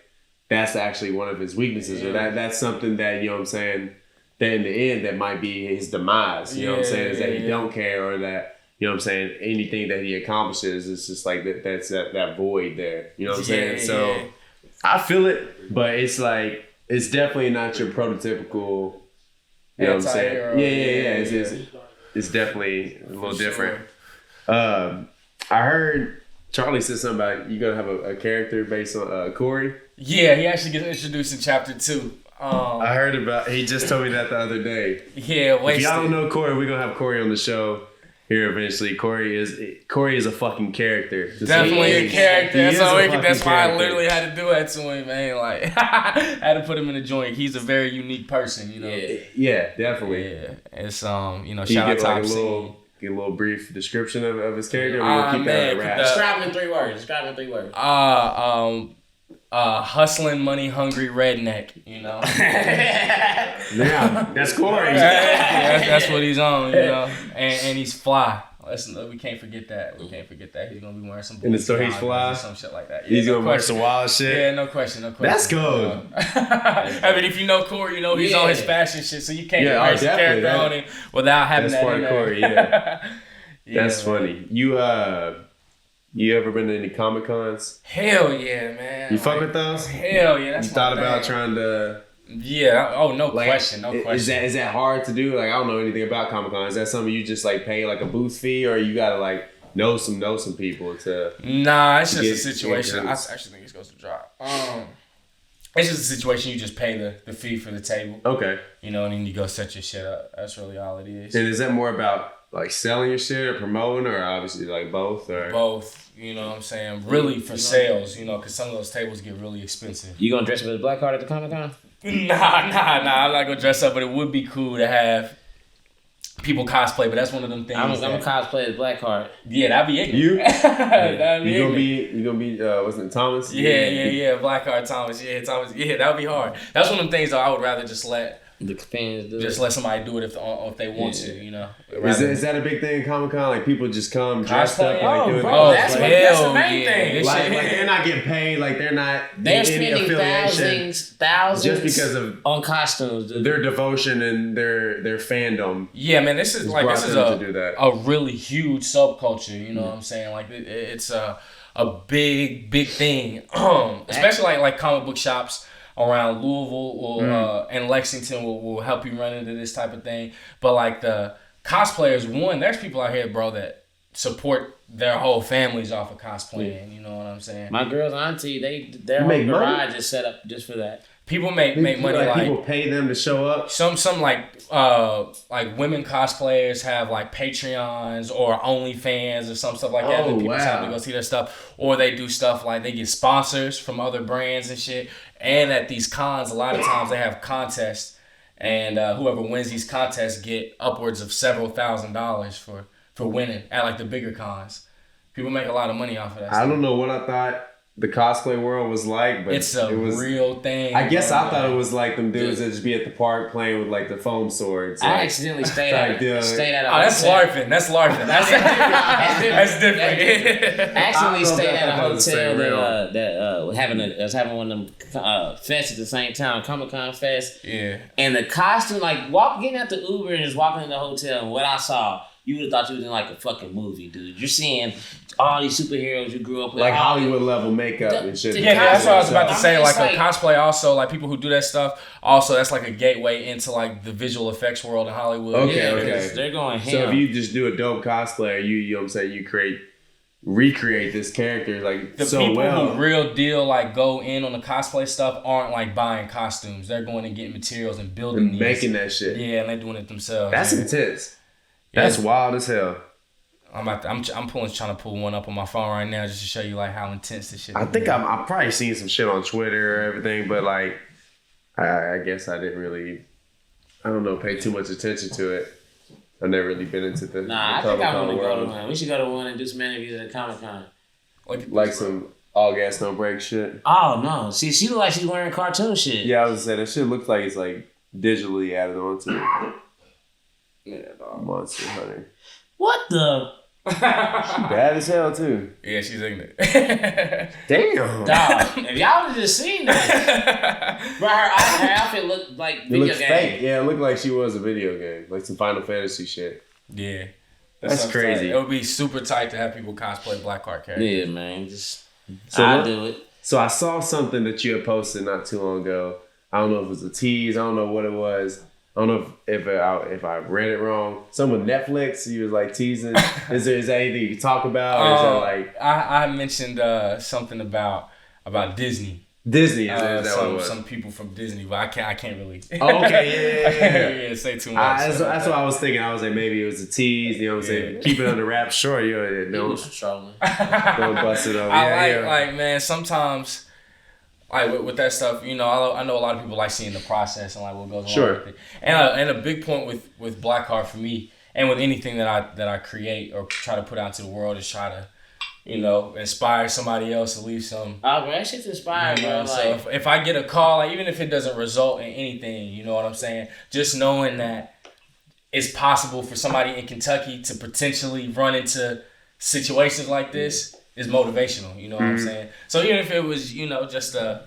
That's actually one of his weaknesses, or that's something that, you know what I'm saying, that in the end that might be his demise, you know what I'm saying, is that he don't care, or that, you know what I'm saying, anything that he accomplishes, it's just like that's that void there, you know what I'm saying? So I feel it, but it's like, it's definitely not your prototypical, you know what I'm saying? It's definitely a little different. I heard Charlie said something about you gonna have a character based on Corey. Yeah, he actually gets introduced in chapter 2. I heard about. He just told me that the other day. Yeah, if y'all don't know Corey, we're gonna have Corey on the show here eventually. Corey is a fucking character. Definitely a character. That's why I literally had to do that to him, man. Like I had to put him in a joint. He's a very unique person, you know. Yeah, definitely. Yeah, it's shout out Top C. Get a little brief description of his character. We're gonna keep that rap. Describe him in 3 words. Hustling, money hungry redneck, you know. Yeah, that's Corey. That's what he's on, you know. And he's fly. We can't forget that. He's gonna be wearing some. And so he's fly. Some shit like that. Yeah, he's gonna wear some wild shit. Yeah, no question. That's good. I mean, if you know Corey, you know he's on his fashion shit, so you can't erase the character on him without having that. That's part of Corey. Yeah. That's funny. You ever been to any Comic Cons? Hell yeah, man. You fuck with those? Hell yeah. That's you thought about trying to? Yeah. Oh, no question. No question. Is that hard to do? Like I don't know anything about Comic Con. Is that something you just like pay like a booth fee, or you gotta like know some people to? Nah, it's just a situation. I actually think it's supposed to drop. It's just a situation. You just pay the fee for the table. Okay. You know, and then you go set your shit up. That's really all it is. And is that more about like selling your shit or promoting, or obviously like both? Or both. You know what I'm saying? Really for sales, you know, because some of those tables get really expensive. You gonna dress up as a black card at the Comic Con? Nah. I'm not gonna dress up, but it would be cool to have people cosplay. But that's one of them things. I'm gonna cosplay as black card. Yeah, that'd be ignorant. You? That'd be you gonna be wasn't it Thomas? Yeah, black card Thomas. Yeah, Thomas. Yeah, that would be hard. That's one of them things though I would rather just let. The fans do just let somebody do it if they want to, you know. Is that a big thing in Comic Con? Like people just come dressed up like doing that's the main thing. Like they're not getting paid. Like they're spending thousands just because of on costumes, their devotion and their fandom. Yeah, man, this is a really huge subculture. You know what I'm saying? Like it's a big thing, especially like comic book shops. around Louisville or and Lexington will help you run into this type of thing. But like the cosplayers, there's people out here, bro, that support their whole families off of cosplaying. You know what I'm saying? My girl's auntie, their whole garage is set up just for that. People make money like people pay them to show up. Some like women cosplayers have like Patreons or OnlyFans or some stuff like that. Oh, People have to go see their stuff, or they do stuff like they get sponsors from other brands and shit. And at these cons, a lot of times they have contests, and whoever wins these contests get upwards of several $1,000s for winning at like the bigger cons. People make a lot of money off of that. I don't know what I thought the cosplay world was like, but it was real thing. I guess I thought it was like them dudes that just be at the park playing with like the foam swords. I accidentally stayed at a that's LARPing. That's LARPing. That's different. I accidentally stayed at a hotel that was having one of them fests at the same time, Comic-Con fest. Yeah. And the costume, like getting out the Uber and just walking in the hotel, and what I saw, you would have thought you was in like a fucking movie, dude. You're seeing all these superheroes you grew up with. Like Hollywood level makeup and shit. Yeah, that's what I was about to say. Like a cosplay also, like people who do that stuff, also that's like a gateway into like the visual effects world in Hollywood. Okay. They're going ham. So if you just do a dope cosplayer, you know what I'm saying, you recreate this character like the so people well. who real deal like go in on the cosplay stuff aren't like buying costumes. They're going and getting materials and building and making that shit. Yeah, and they're doing it themselves. That's intense. That's wild as hell. I'm trying to pull one up on my phone right now just to show you like how intense this shit is. I think I've probably seen some shit on Twitter or everything, but like I guess I didn't really, I don't know, pay too much attention to it. I've never really been into the I think I want to go to one. We should go to one and do some interviews at Comic-Con. Like some all gas no break shit. Oh no! See, she look like she's wearing cartoon shit. Yeah, I was gonna say that shit looks like it's like digitally added onto it. Yeah, dog. Monster Hunter. What the? She bad as hell too. Yeah, she's ignorant. Damn. Dog, if y'all would have just seen that. Bro, her outfit looked like video game. Fake. Yeah, it looked like she was a video game. Like some Final Fantasy shit. Yeah. That's crazy. It would be super tight to have people cosplay Blackheart characters. Yeah, man. I'll do it. So I saw something that you had posted not too long ago. I don't know if it was a tease. I don't know what it was. I don't know if I read it wrong. Something with Netflix, you was like teasing. Is there anything you can talk about? Or is that like I mentioned something about Disney. Disney is that what it was? Some people from Disney, but I can't really. Oh, okay, yeah, say too much. That's what I was thinking. I was like, maybe it was a tease. You know what I'm saying? Keep it under wraps. Sure, don't bust it over. Like man, sometimes. Like with that stuff, you know, I know a lot of people like seeing the process and like what goes along with it. And a big point with Blackheart for me, and with anything that I create or try to put out to the world, is try to, you know, inspire somebody else to leave some. Oh, bro, that shit's inspiring, bro. Like, so if I get a call, like, even if it doesn't result in anything, you know what I'm saying? Just knowing that it's possible for somebody in Kentucky to potentially run into situations like this is motivational, you know what I'm saying? So even if it was, you know, just a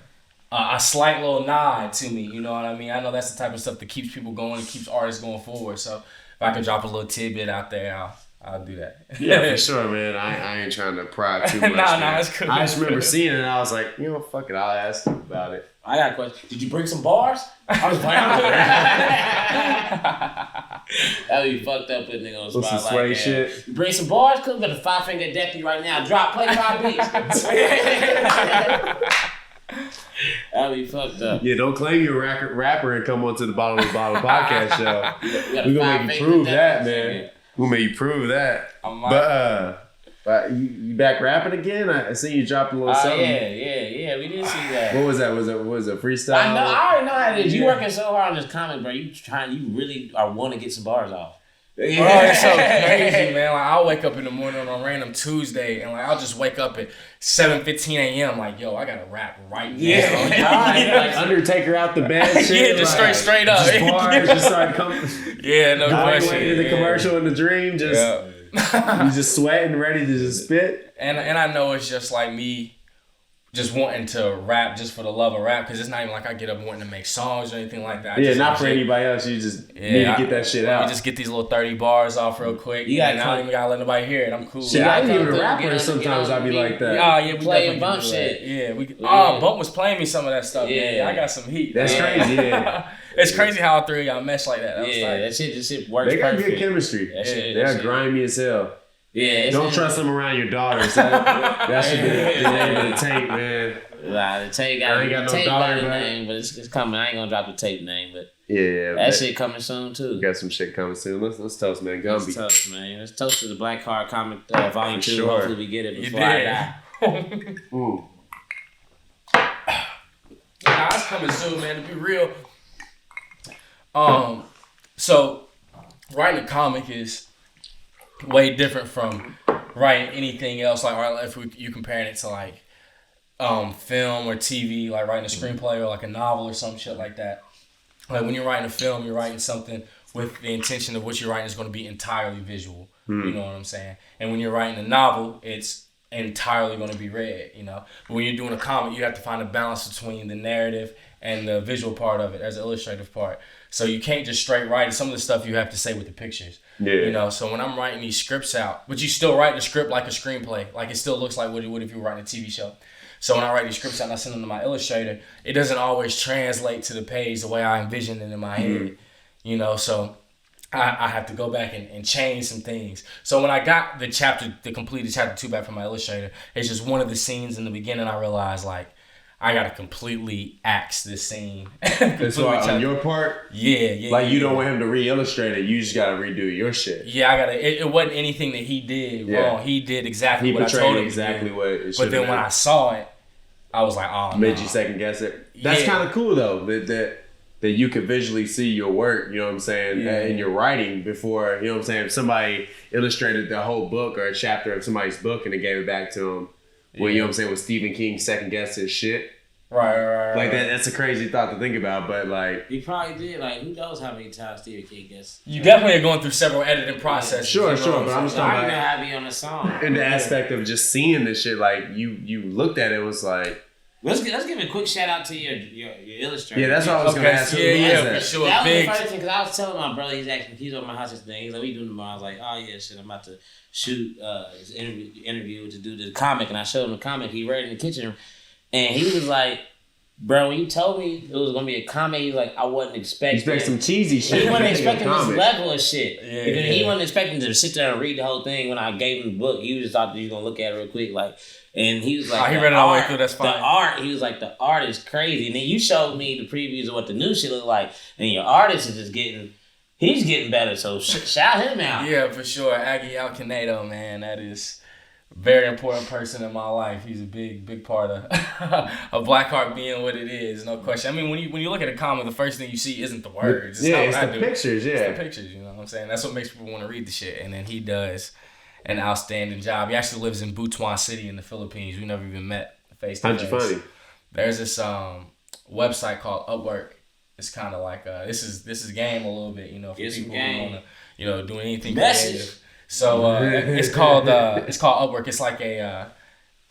slight little nod to me, you know what I mean? I know that's the type of stuff that keeps people going and keeps artists going forward. So if I can drop a little tidbit out there, I'll do that. Yeah, for sure, man. I ain't trying to pry too much. Nah, it's cool. I just remember seeing it and I was like, you know, fuck it, I'll ask him about it. I got a question. Did you bring some bars? I was playing. That'd be fucked up putting nigga on the spot some like that. shit. You bring some bars? Cause we got a 5-finger deputy right now. Play 5 beats. That'd be fucked up. Yeah, don't claim you're a rapper and come onto the Bottle of the Bottle podcast show. We're gonna make you prove that, man. We'll make you prove that. But you back rapping again? I see you dropped a little something. Yeah. We did see that. What was that? Was it freestyle? I know. I already know how it is. You working so hard on this comic, bro. You really are want to get some bars off. Yeah. Bro, it's so crazy, man. Like, I'll wake up in the morning on a random Tuesday, and like I'll just wake up at 7:15 a.m. Like, yo, I gotta rap right now. Yeah, like Undertaker out the bed. Shit, yeah, just like, straight up. Just bars, just start coming. Yeah, no question. Way to the commercial in the dream, you just sweating, ready to just spit. And I know it's just like me just wanting to rap just for the love of rap, because it's not even like I get up wanting to make songs or anything like that. Not for anybody else. You just need to get that shit out. We just get these little 30 bars off real quick. I don't even gotta let nobody hear it. I'm cool. Shit, I ain't even a rapper. Sometimes I be like that. Oh yeah, we playing bump shit. Yeah, Bump was playing me some of that stuff. Yeah, I got some heat. That's crazy. Yeah, it's crazy how all three of y'all mesh like that. That shit works. They got perfect. good chemistry. They're grimy as hell. Yeah, don't trust them around your daughters. That should be the name of the tape, man. Nah, the tape got, I ain't got no tape daughter, got man. name, but it's coming. I ain't gonna drop the tape name, but yeah, that shit coming soon too. Got some shit coming soon. Let's toast, man. Gumby. Let's toast, man. Let's toast to the Black Heart Comic Volume 2. Sure. Hopefully we get it before I die. Ooh. Nah, it's coming soon, man. To be real. So writing a comic is way different from writing anything else. Like, if you comparing it to like film or TV, like writing a screenplay or like a novel or some shit like that. Like when you're writing a film, you're writing something with the intention of what you're writing is going to be entirely visual. You know what I'm saying? And when you're writing a novel, it's entirely going to be read, you know. But when you're doing a comic, you have to find a balance between the narrative and the visual part of it as the illustrative part. So you can't just straight write it. Some of the stuff you have to say with the pictures. Yeah. You know, so when I'm writing these scripts out, but you still write the script like a screenplay. Like it still looks like what it would if you were writing a TV show. So when I write these scripts out and I send them to my illustrator, it doesn't always translate to the page the way I envision it in my head. You know, so I have to go back and change some things. So when I got the completed chapter 2 back from my illustrator, it's just one of the scenes in the beginning I realized like I gotta completely axe this scene. That's why on your part, yeah. Like you don't want him to re-illustrate it. You just gotta redo your shit. Yeah, I gotta. It wasn't anything that he did wrong. He did exactly what I told him. Exactly what it should. But then when I saw it, I was like, oh, made you second guess it. That's kind of cool though. That you could visually see your work. You know what I'm saying? In your writing before. You know what I'm saying? If somebody illustrated the whole book or a chapter of somebody's book and they gave it back to him. Well, you know what I'm saying? With Stephen King second guessed his shit. Right. Like that's a crazy thought to think about, but like he probably did. Like who knows how many times Stephen King gets. You definitely are going through several editing processes. Sure. You know But I'm just talking about how to be on the song. In the aspect of just seeing this shit, like you looked at it, was like. Let's give a quick shout out to your illustrator. Yeah, that's what I was gonna ask. Yeah, for sure. That was the first thing because I was telling my brother he's over my house today. He's like, "We doing tomorrow?" I was like, "Oh yeah, shit, I'm about to shoot this interview to do the comic," and I showed him the comic. He read it in the kitchen, and he was like, "Bro, when you told me it was gonna be a comic, he was like, I wasn't expecting. You expect some cheesy shit. He wasn't expecting this level of shit. Yeah. He wasn't expecting to sit there and read the whole thing. When I gave him the book, he just thought he was gonna look at it real quick, like." And he was like, he read it all the way through. That's fine. The art, he was like, the art is crazy. And then you showed me the previews of what the new shit looked like, and your artist is just he's getting better. So shout him out. Yeah, for sure. Aggie Alcanedo, man, that is a very important person in my life. He's a big part of a Blackheart being what it is, no question. I mean, when you look at a comic, the first thing you see isn't the words. It's the pictures. Yeah, it's the pictures. You know what I'm saying? That's what makes people want to read the shit, and then he does an outstanding job. He actually lives in Butuan City in the Philippines. We never even met face to face. How'd you find him? There's this website called Upwork. It's kind of like this is game a little bit, you know, for people who want to, do anything creative. So it's called Upwork. It's like a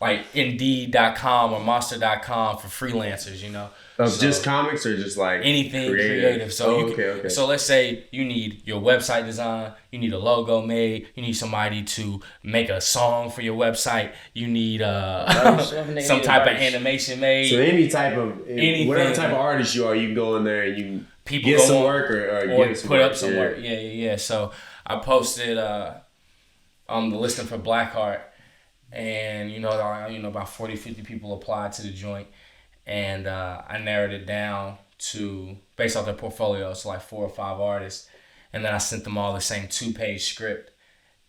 like Indeed.com or Monster.com for freelancers, you know. Just comics or just like anything creative. So okay. So let's say you need your website design, you need a logo made, you need somebody to make a song for your website, you need some type of animation made. So whatever type of artist you are, you can go in there and you get some work or get put up some work. Yeah. So I posted on the listing for Blackheart, and about 40, 50 people applied to the joint. And I narrowed it down to, based off their portfolio, so like 4 or 5 artists. And then I sent them all the same 2-page script.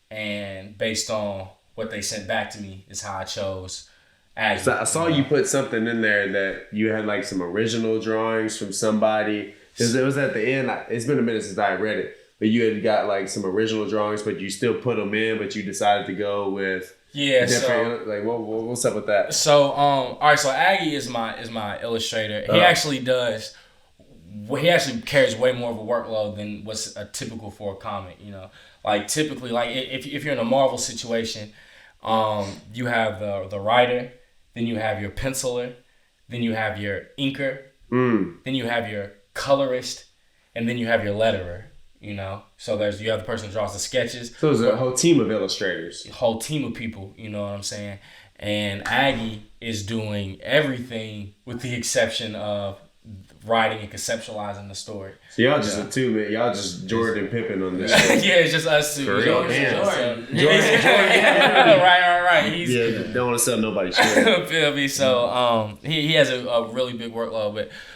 And based on what they sent back to me is how I chose Aggie. So I saw you put something in there that you had like some original drawings from somebody. Because it was at the end. It's been a minute since I read it. But you had got like some original drawings, but you still put them in, but you decided to go with... Yeah, so like what's up with that? So all right, so Aggie is my illustrator. He actually carries way more of a workload than what's typical for a comic, you know. Like typically, like if you're in a Marvel situation, you have the writer, then you have your penciler, then you have your inker, then you have your colorist, and then you have your letterer. You know, so you have the person who draws the sketches. So there's a whole team of illustrators. A whole team of people, you know what I'm saying? And Aggie is doing everything with the exception of writing and conceptualizing the story. So y'all just a two-man. Y'all just Jordan and Pippen on this show. Yeah, it's just us two. For real? Jordan. Jordan. Right. He's, don't want to sell nobody shit. Feel me? So he has a really big workload,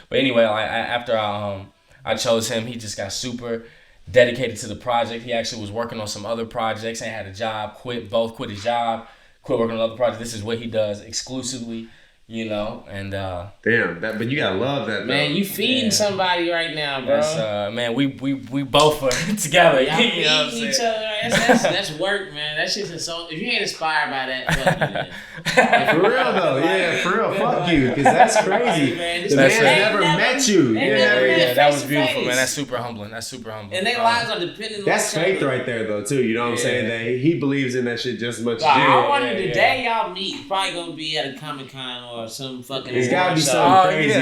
but anyway, after I chose him, he just got super dedicated to the project. He actually was working on some other projects and had a job, quit his job, quit working on other projects. This is what he does exclusively, you know, and damn, but you gotta love that, man. though. You feeding somebody right now, bro. That's, man, we both are together. Y'all you know feeding each other. That's work, man. That shit's so. If you ain't inspired by that, fuck you, man. For real though, yeah, for real, fuck you, because that's crazy. The man never met you. That was beautiful, man. That's super humbling. And their lives are dependent on that's each other. faith right there, though, too. You know what I'm saying? That he believes in that shit just as much as you. I wonder the day y'all meet, probably gonna be at a Comic-Con or some fucking. It's gotta be something crazy.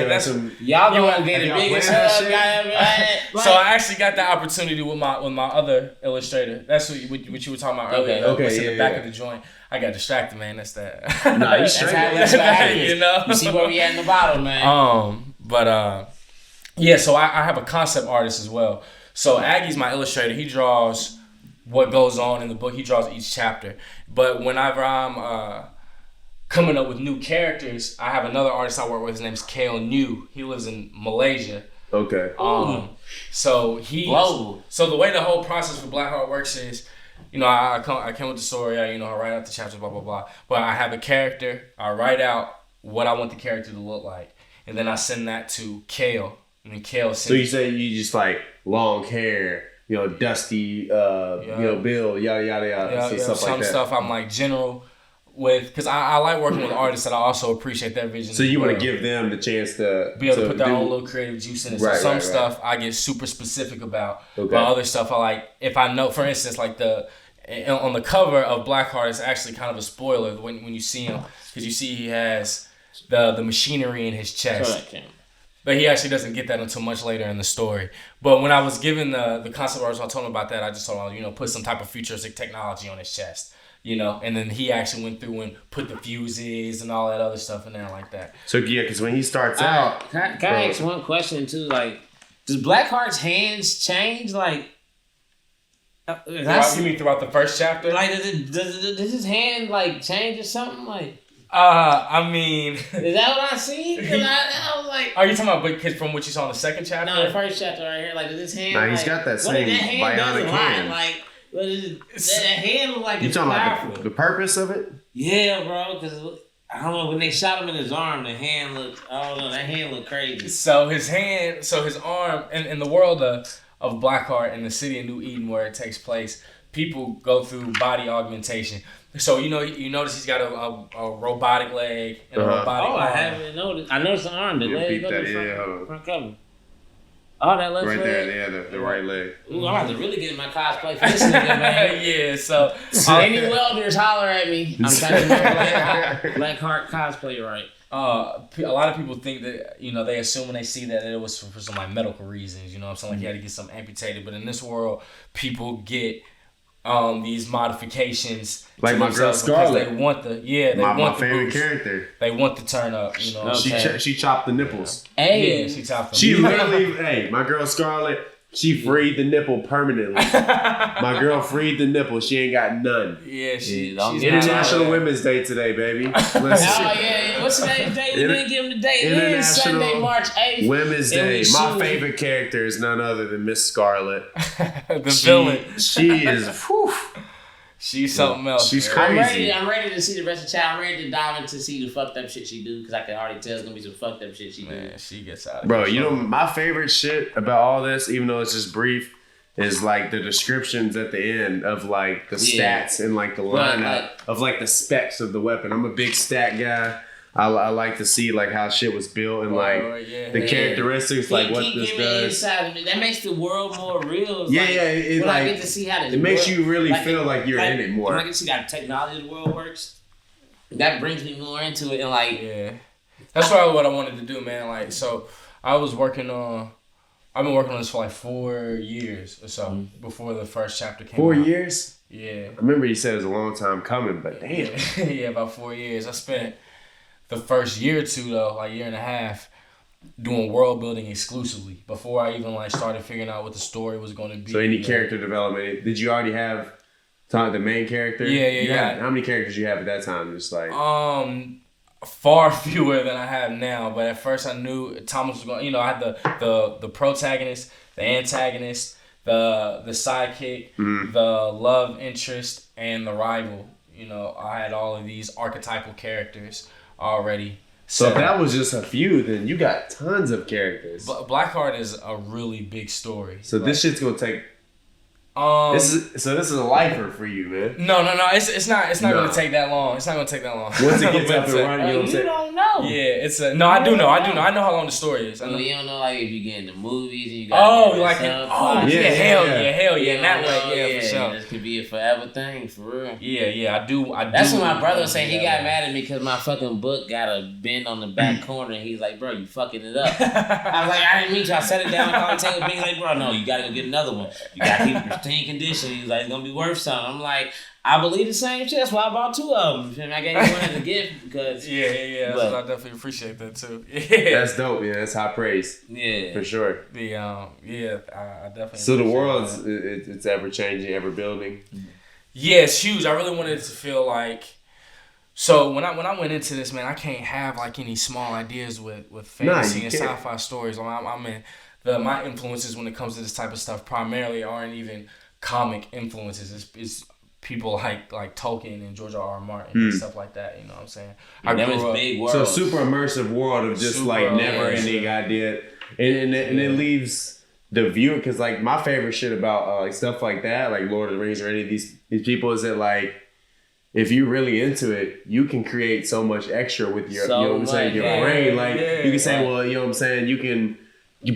Yeah, y'all gonna be the biggest hug y'all ever had. So I actually got the opportunity with my other illustrator. That's what you were talking about earlier. Okay, in the back of the joint. I got distracted, man. That's that. Nah, you straight. That's how you know. You see where we at in the bottom, man. Yeah. So I have a concept artist as well. So Aggie's my illustrator. He draws what goes on in the book. He draws each chapter. But whenever I'm coming up with new characters, I have another artist I work with. His name's Kale New. He lives in Malaysia. Okay. So he global. So the way the whole process for Blackheart works is, you know, I come with the story, I write out the chapters, blah blah blah. But I have a character. I write out what I want the character to look like, and then I send that to Kale, and then Kale sends. So you say you just like long hair, you know, dusty, Bill, yada yada yada, stuff some like that. Stuff I'm like general. Because I like working with artists that I also appreciate their vision. So you want to give them the chance to be able to put their own little creative juice in it. So some stuff I get super specific about, but other stuff I like. If I know, for instance, like on the cover of Blackheart, it's actually kind of a spoiler when you see him, because you see he has the machinery in his chest. But he actually doesn't get that until much later in the story. But when I was given the concept artist, I told him about that. I just told him, put some type of futuristic technology on his chest. And then he actually went through and put the fuses and all that other stuff in there like that. So yeah, because when he starts out, can I ask one question too? Like, does Blackheart's hands change? Like, you mean throughout the first chapter? Like, does his hand like change or something? Like, I mean, is that what I see? Because I was like, are you talking about from what you saw in the second chapter? No, the first chapter right here. Like, does his hand? Nah, he's got that same bionic hand. Like. But that hand look like you it's talking powerful. about the purpose of it? Yeah, bro. Because I don't know, when they shot him in his arm, the hand looked. I don't know. That hand looked crazy. So his arm, in the world of Blackheart in the city of New Eden where it takes place, people go through body augmentation. So you notice he's got a robotic leg and a robotic arm. I haven't noticed. I noticed the arm, the leg, front cover. Oh, that left right leg? there, the right leg. Ooh, I'm about to really get in my cosplay for this nigga, man. Yeah, so any welders holler at me. I'm trying to get my Blackheart cosplay right. A lot of people think that, they assume when they see that it was for some like medical reasons, I'm saying, like he had to get something amputated. But in this world, people get these modifications like my girl Scarlett. They want my favorite boost. Character. They want to turn up, She chopped the nipples. Hey, she chopped them. She literally, my girl Scarlett, she freed the nipple permanently. My girl freed the nipple. She ain't got none. Yeah, she's International Women's Day today, baby. Listen. Oh yeah, what's today's date? We didn't give him the date. It is Sunday, March 8th. Women's Day. My favorite character is none other than Miss Scarlett. The villain. She is. Whew. She's something else. She's crazy. I'm ready to see the rest of the child. I'm ready to dive into see the fucked up shit she do, because I can already tell it's gonna be some fucked up shit she do. Man, she gets out of Bro, my favorite shit about all this, even though it's just brief, is like the descriptions at the end of like the stats and like the lineup of like the specs of the weapon. I'm a big stat guy. I like to see like how shit was built and the characteristics, like what this does. That makes the world more real. I get to see how it makes you really feel like you're in it more. When I get to see how the technology of the world works, that brings me more into it and like. Yeah, that's probably what I wanted to do, man. Like, so I was working on. I've been working on this for like 4 years or so before the first chapter came 4 out. years? Yeah. I remember you said it was a long time coming, but damn. Yeah, about 4 years. I spent the first year or two though, like year and a half, doing world building exclusively before I even like started figuring out what the story was going to be. So any character development? Did you already have Todd, the main character? Yeah. How many characters you have at that time? Just like far fewer than I have now. But at first I knew Thomas was going. I had the protagonist, the antagonist, the sidekick, the love interest, and the rival. I had all of these archetypal characters already. So if that was just a few, then you got tons of characters. Blackheart is a really big story. So this shit's gonna take. This is a lifer for you, man. No. It's not gonna take that long. It's not gonna take that long. Once it gets up and running, you know what I'm You saying? don't know. Yeah, it's a no. I do know. I know how long the story is. I know. You don't know like if you get into movies and you got hell yeah, in that way, for sure. This could be a forever thing for real. Yeah, I do. That's what my brother was saying. He got mad at me because my fucking book got a bend on the back corner, and he's like, "Bro, you fucking it up." I was like, "I didn't mean to." I set it down, called Tango B. He's like, "Bro, no, you gotta go get another one. You gotta keep it pristine condition." He's like, "It's gonna be worth something." I'm like, I believe the same shit. That's why I bought 2 of them. I gave you one as a gift because yeah. But, I definitely appreciate that too. Yeah, that's dope. Yeah, that's high praise. Yeah, for sure. I definitely. So the world's it's ever changing, ever building. Yeah, it's huge. I really wanted it to feel like. So when I went into this, man, I can't have like any small ideas with fantasy and sci-fi stories. I'm in my influences when it comes to this type of stuff primarily aren't even comic influences. It's people like Tolkien and George R.R. Martin and stuff like that. You know what I'm saying? I grew up big world. So super immersive world of just like never ending idea, and it leaves the viewer, because like my favorite shit about like stuff like that, like Lord of the Rings or any of these people, is that like if you're really into it, you can create so much extra with your your brain. Like you can say, well, you know what I'm saying, you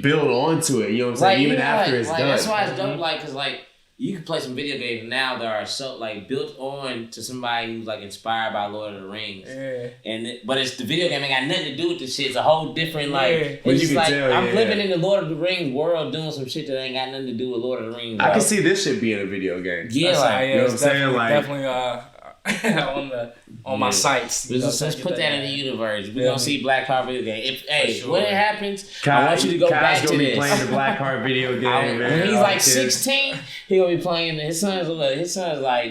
build onto it. You know what I'm saying, even after it's done. That's why it's dope. Like, cause like you can play some video games now that are so like built on to somebody who's like inspired by Lord of the Rings. Yeah. But it's the video game ain't got nothing to do with the shit. It's a whole different like. It's just like I'm living in the Lord of the Rings world doing some shit that ain't got nothing to do with Lord of the Rings. I can see this shit being a video game. Yeah, like, you know what I'm saying? Like definitely on my sites. Let's put that in the universe. We're gonna see Blackheart video game. When it happens, I want you to go back to this. Be playing the Blackheart video game, man. When he's like 16, he gonna be playing. His son's like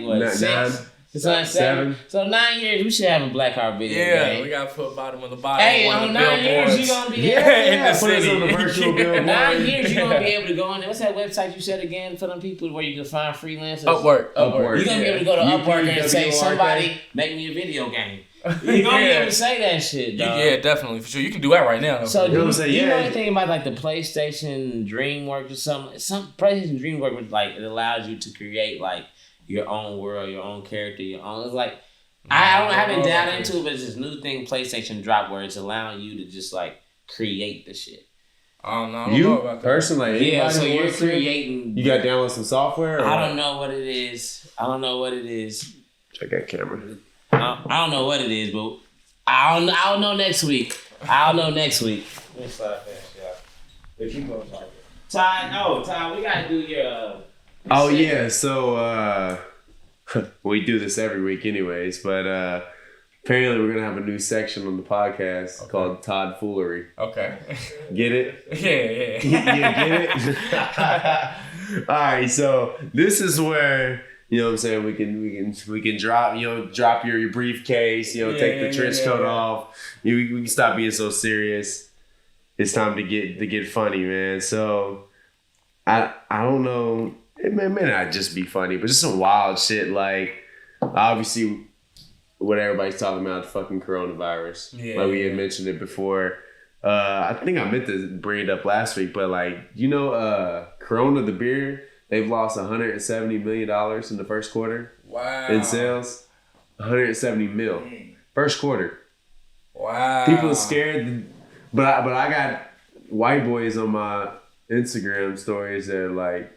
what? 6. His son's 7. So 9 years, we should have a Blackheart video game. Yeah, we gotta put bottom of the bottom. Hey, on 9 years, you gonna be in the city. On the virtual billboard. 9 years, you gonna be able to go on there. What's that website you said again for them people where you can find freelancers? Upwork. You're gonna be able to go to Upwork and say, somebody make me a video game. You're gonna be able to say that shit, dog. Yeah, definitely, for sure. You can do that right now. So do you know anything about like the PlayStation DreamWorks or something? Some PlayStation DreamWorks, like it allows you to create like your own world, your own character, your own. It's like I haven't down into it, but it's this new thing PlayStation dropped where it's allowing you to just like create the shit. I don't know about that. Personally, yeah. So you're creating. You got to download some software. Or I don't know what it is. Check that camera. I don't know what it is, but I'll know next week. Let me slide fast, y'all. Keep going, Todd, we gotta do your. Oh yeah, so we do this every week anyways, but apparently we're gonna have a new section on the podcast called Todd Foolery. Okay. Get it? Yeah. Yeah, get it? Alright, so this is where, you know what I'm saying, we can drop your briefcase, take the trench coat off. We can stop being so serious. It's time to get funny, man. So I don't know. It may not just be funny, but just some wild shit. Like, obviously, what everybody's talking about, the fucking coronavirus. Yeah, like we had mentioned it before. I think I meant to bring it up last week, but like, Corona, the beer, they've lost $170 million in the first quarter. Wow. In sales. 170 mil. First quarter. Wow. People are scared. But I got white boys on my Instagram stories that are like,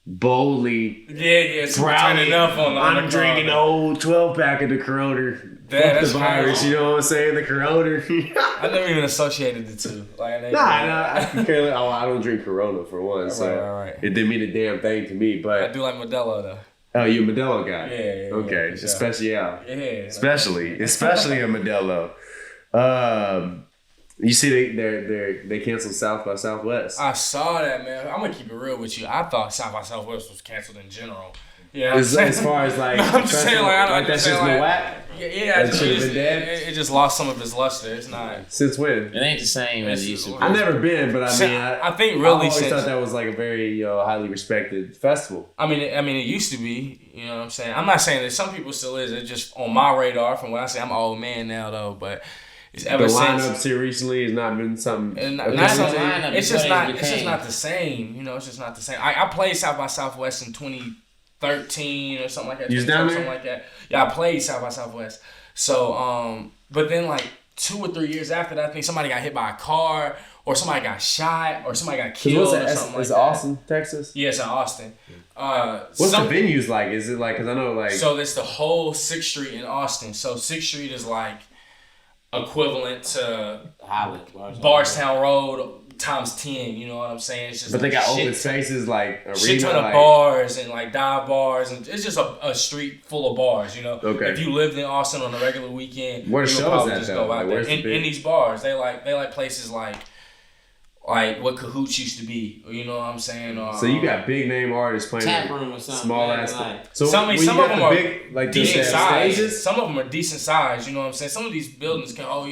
boldly, turning up on I'm drinking the old 12-pack of the Corona. That's the virus, crazy. you know what I'm saying? The Corona. I never even associated the two. Like, I can care less. Oh, I don't drink Corona for one, so right. it didn't mean a damn thing to me. I But do like Modelo though. oh, you a Modelo guy? Yeah. Okay, for sure. especially Yeah. especially a Modelo. You see, they canceled South by Southwest. I saw that, man. I'm gonna keep it real with you. I thought South by Southwest was canceled in general. Yeah, As far as like, I'm just saying, like, that's just been whack. Yeah, That shit been dead? it just lost some of its luster. It's not. Since when? It ain't the same as it used to be. I've never been, but I mean, I think I really always since thought that was like a very highly respected festival. I mean, it used to be. You know what I'm saying? I'm not saying that some people still is. It's just on my radar. From when I say I'm an old man now, though, but it's ever The since. lineups here recently has not been something. And okay. not the lineup it's before just not. they It's just became. not the same. You know, it's just not the same. I played South by Southwest in 2013 or something like that. You was down there? Something like that. Yeah, I played South by Southwest. So, but then like 2 or 3 years after that, I think somebody got hit by a car, or somebody got shot, or somebody got killed, or something like It's that. Austin, Texas. Yeah, it's in Austin. What's the venues like? Is it like? Because I know like. So it's the whole 6th Street in Austin. So 6th Street is like equivalent to Barstown Road times 10. You know what I'm saying? It's just but they got shit open spaces like arena. shit ton of like, bars and like dive bars, and it's just a street full of bars. You know, Okay. if you lived in Austin on a regular weekend, Where you the would shows probably at, just though? go out Like, there. where's the In big- these bars, they like places like what Cahoots used to be. You know what I'm saying? Or, So you got big name artists playing Tap room or something. small back ass. in life. So Some when of you got them the are big like decent the size. stages. Some of them are decent size. You know what I'm saying? Some of these buildings can hold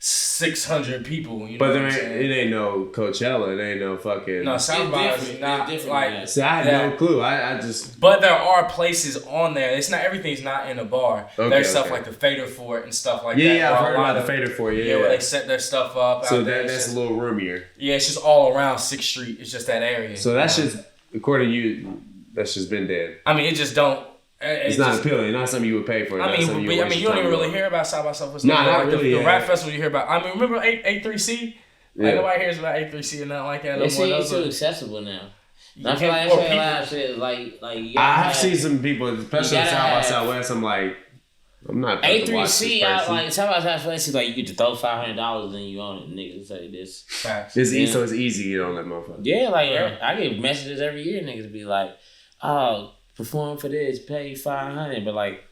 600 people. You know But what I'm saying? it ain't no Coachella. It ain't no fucking. No, South by is different. not It's different, like. man. See, I had that. no clue. I just. But there are places on there. It's not everything's not in a bar. Okay, There's stuff okay. like the Fader Fort and stuff like that. Yeah, I've where heard a lot about the of- Fader for you. Yeah, where they set their stuff up. So out there. It's that's just, a little roomier. yeah, it's just all around 6th Street. It's just that area. So that's just according to you. That's just been dead. I mean, it just don't. It's not appealing. Not something you would pay for. I not mean, something you waste don't your even time really on. hear about South by Southwest. Nah, not like really, The yeah. rap festival you hear about. I mean, remember A3C? Like Yeah. nobody hears about A3C or nothing like that. It's no more. too Those are- accessible now. Yeah, I feel like or I say a people- lot of shit like you gotta I've have- seen some people, especially You in gotta South by have- Southwest. I'm like, I'm not. about to watch A3C this out person. like South by Southwest is like you get to throw $500 and you own it. Niggas say this. Facts. It's Yeah. so it's easy to get on that motherfucker. Yeah, like Yeah. I get messages every year. Niggas be like, "Oh, perform for this, pay $500," but like.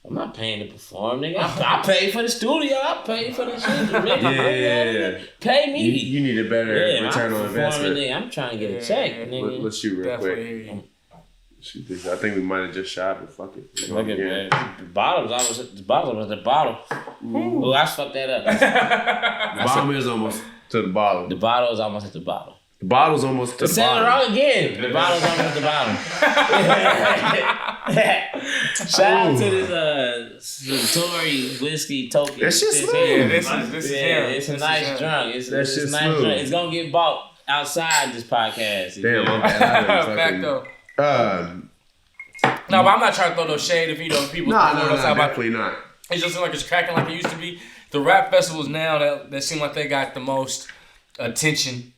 I'm not paying to perform, nigga. I pay for the studio. I pay for the shit. Yeah. Pay me. You need a better Yeah, return I'm on performing, investment. nigga. I'm trying to get a Yeah, check, yeah. nigga. Let's shoot real Definitely quick. hear you. Shoot this. I think we might have just shot, but fuck it. Look at Yeah. that. The bottle was the bottle. Ooh, I fucked that up. The bottom is almost to the bottom. The bottle is almost at the bottom. The bottle's almost to the Said it bottom. wrong again. The bottle's almost at the bottom. Shout out to this Tory whiskey token. That shit smooth. Yeah, this is Yeah, him. it's a This is nice him. drunk. It's That a shit's nice smooth. drunk. It's gonna get bought outside this podcast. Damn, I'm bad. I didn't Fact fucking- though. No, but I'm not trying to throw no shade if people. No, know what I'm talking about. definitely not. It just seems like it's cracking like it used to be. The rap festivals now that seem like they got the most attention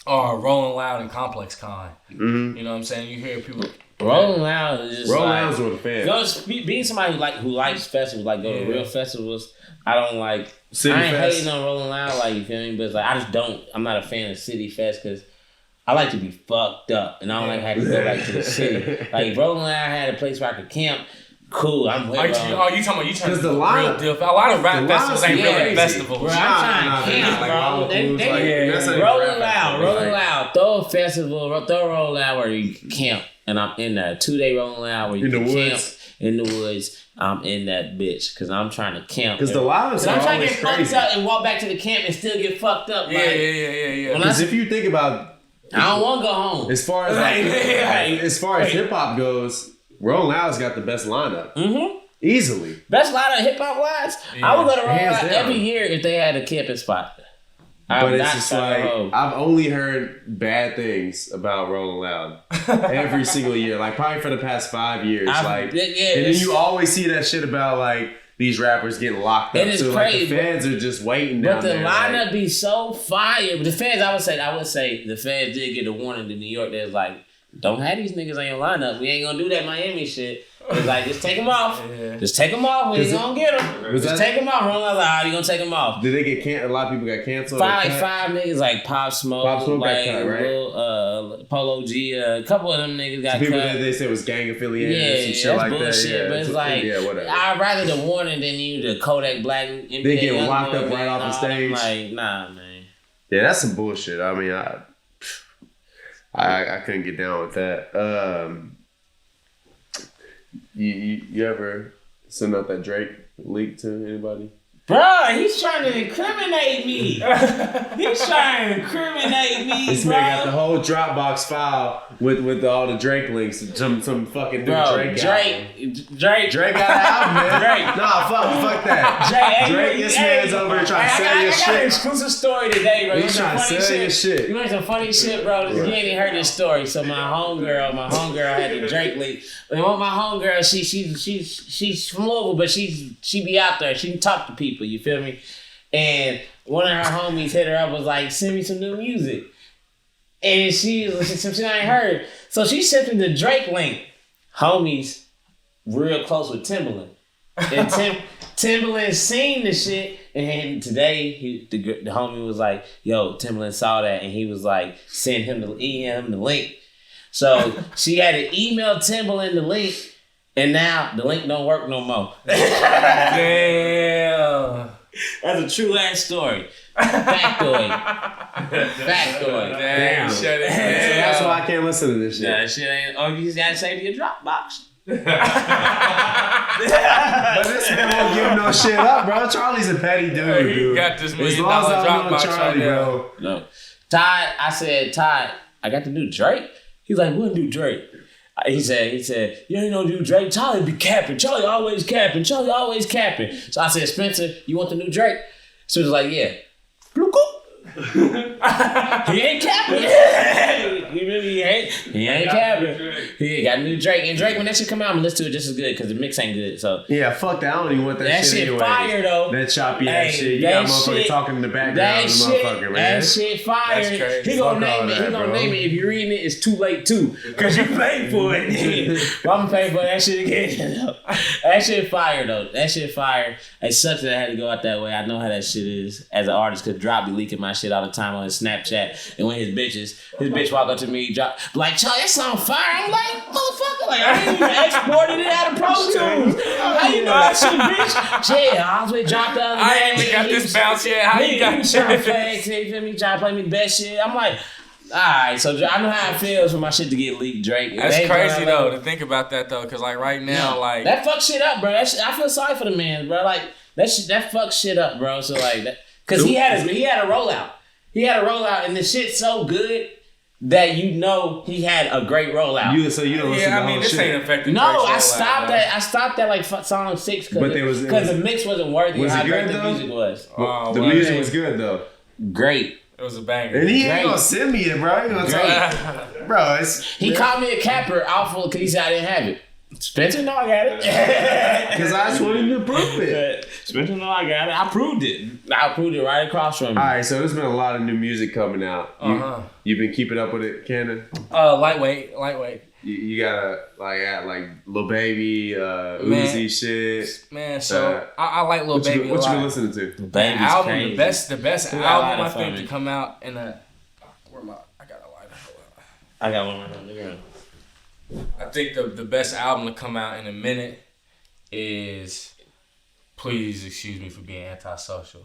are Rolling Loud and Complex Con. Mm-hmm. You know what I'm saying? You hear people. Rolling Loud is just Roll like Lounge with a fan. being somebody who likes festivals, like go to real festivals. I don't like. City I ain't Fest. hating on Rolling Loud, like you feel me, but it's like I just don't. I'm not a fan of City Fest because I like to be fucked up, and I don't like having to go back to the city. Like Rolling Loud had a place where I could camp. Cool, I'm with Are you bro. talking about you trying to the do line- real deal? A lot of rap the festivals ain't line's really crazy. festivals. Bro, I'm trying to camp, bro. That's Rolling Loud. Throw a festival, throw a Rolling Loud where you can camp, and I'm in there. 2-day Rolling Loud where you In the can camp woods. in the woods. I'm in that bitch because I'm trying to camp. Because the lives I'm are trying to always get fucked crazy. up and walk back to the camp and still get fucked up. Yeah. When Because if you think about, I don't want to go home. as far as hip hop goes, Rolling Loud's got the best lineup. Mm-hmm. Easily. Best line of hip hop wise. I would go to Rolling hands Loud down. every year if they had a camping spot. But it's just like, I've only heard bad things about Rolling Loud every single year. Like probably for the past 5 years. And then you always see that shit about like these rappers getting locked up. It is so like, crazy, the feds are just waiting But down the there. lineup like, be so fire. But the feds, I would say the feds did get a warning to New York. There's like don't have these niggas on your lineup. We ain't gonna do that Miami shit. It's like, just take them off. Yeah. Just take them off. We ain't gonna get them. Just take them off. I was like, you gonna take them off. Did they get canceled? A lot of people got canceled. Five niggas like Pop Smoke, Pop Smoke like got cut, right? Lil, Polo G, a couple of them niggas got people cut. that they said was gang affiliated and some shit that's like bullshit, that. Yeah, but it's like, whatever. I'd rather the Warning than you, the Kodak Black. NBA They get Young locked Boy, up right man, off the stage. Like, nah, man. Yeah, that's some bullshit. I mean, I couldn't get down with that. You ever send out that Drake leak to anybody? Bro, he's trying to incriminate me. He's trying to incriminate me, This bro. man got the whole Dropbox file with all the Drake links. Some fucking new Drake album. Drake got an album, man. Drake. Nah, fuck that. Drake, this man's over here trying to sell your I got an shit. exclusive story today, bro. He's trying to sell your shit. You know some funny shit, bro? You ain't even heard this story. So my homegirl had the Drake leak. And my homegirl, she's from Louisville, but she be out there. She can talk to people. You feel me? And one of her homies hit her up, was like, send me some new music. And she ain't heard. So she sent him the Drake link. Homies real close with Timbaland. And Timbaland seen the shit. And today the homie was like, yo, Timbaland saw that. And he was like, send him the link. So she had to email Timbaland the link. And now the link don't work no more. Damn. That's a true ass story. Factoid. Damn. Shut it So down. that's why I can't listen to this shit. That shit ain't. Oh, you just gotta save to your Dropbox. But this man won't give no shit up, bro. Charlie's a petty dude, He dude. got this $1 As million long as I know Dropbox Charlie, right now. bro. No. Todd, I said, Todd, I got the new Drake. He's like, what new Drake? He said, you ain't no new Drake. Charlie be capping. Charlie always capping. So I said, Spencer, you want the new Drake? Spencer's like, yeah. He ain't capping. He ain't capping. He got new Drake. And Drake, when that shit come out, I'm gonna listen to it just as good because the mix ain't good. So Yeah, fuck that. I don't even want that shit anyway. fire though. That choppy ass Hey, shit. You that got motherfuckers shit- talking in the background That of the shit, motherfucker, man. that shit fire. That's crazy. He gonna Fuck all name it. that, He gonna bro. name it. If you're reading it, it's too late too, cause you paid for it. But I'm gonna pay for that shit again. That shit fire though. That shit fire. It sucks that I had to go out that way. I know how that shit is as an artist. Cause Drop be leaking my shit all the time on his Snapchat. And when his bitch walk up to me, drop like, Charlie, that song fire. I'm like, motherfucker, like I ain't even exported it out of Pro Tools. How you know that shit, bitch? Yeah, I was with Drop the other day. I ain't even got this bounce yet. How you got trying to flex, you feel me? Trying to play me the best shit. I'm like, alright, so I know how it feels for my shit to get leaked, Drake. That's They crazy gonna, though to think about that though, cause like right now, like that fucks shit up, bro. That shit, I feel sorry for the man, bro. Like that fucks shit up, bro. So like that, cause he had a rollout. He had a rollout, and the shit's so good that you know he had a great rollout. So you don't listen to yeah, the I mean whole this shit. ain't affecting. No, Drake's I rollout, stopped bro. at like song 6 But there was- because the mix wasn't worthy. Was how it great good, the though? music was. Oh, The well, music was good though. Great. It was a banger. And he Great. ain't gonna send me it, bro. He gonna tell bro, it's He called me a capper awful because he said I didn't have it. Spencer know I got it. because I just want him to prove it. Spencer know I got it. I proved it right across from me. All right, so there's been a lot of new music coming out. You've been keeping up with it, Cannon? Lightweight. You gotta like Lil Baby, Uzi shit. Man, so I like Lil What Baby you a lot. been listening to? The Baby's album, crazy. the best He got a album lot I of think fun. to come out in a. I got a lighter. I got one right now. I think the best album to come out in a minute is Please Excuse Me for Being Antisocial.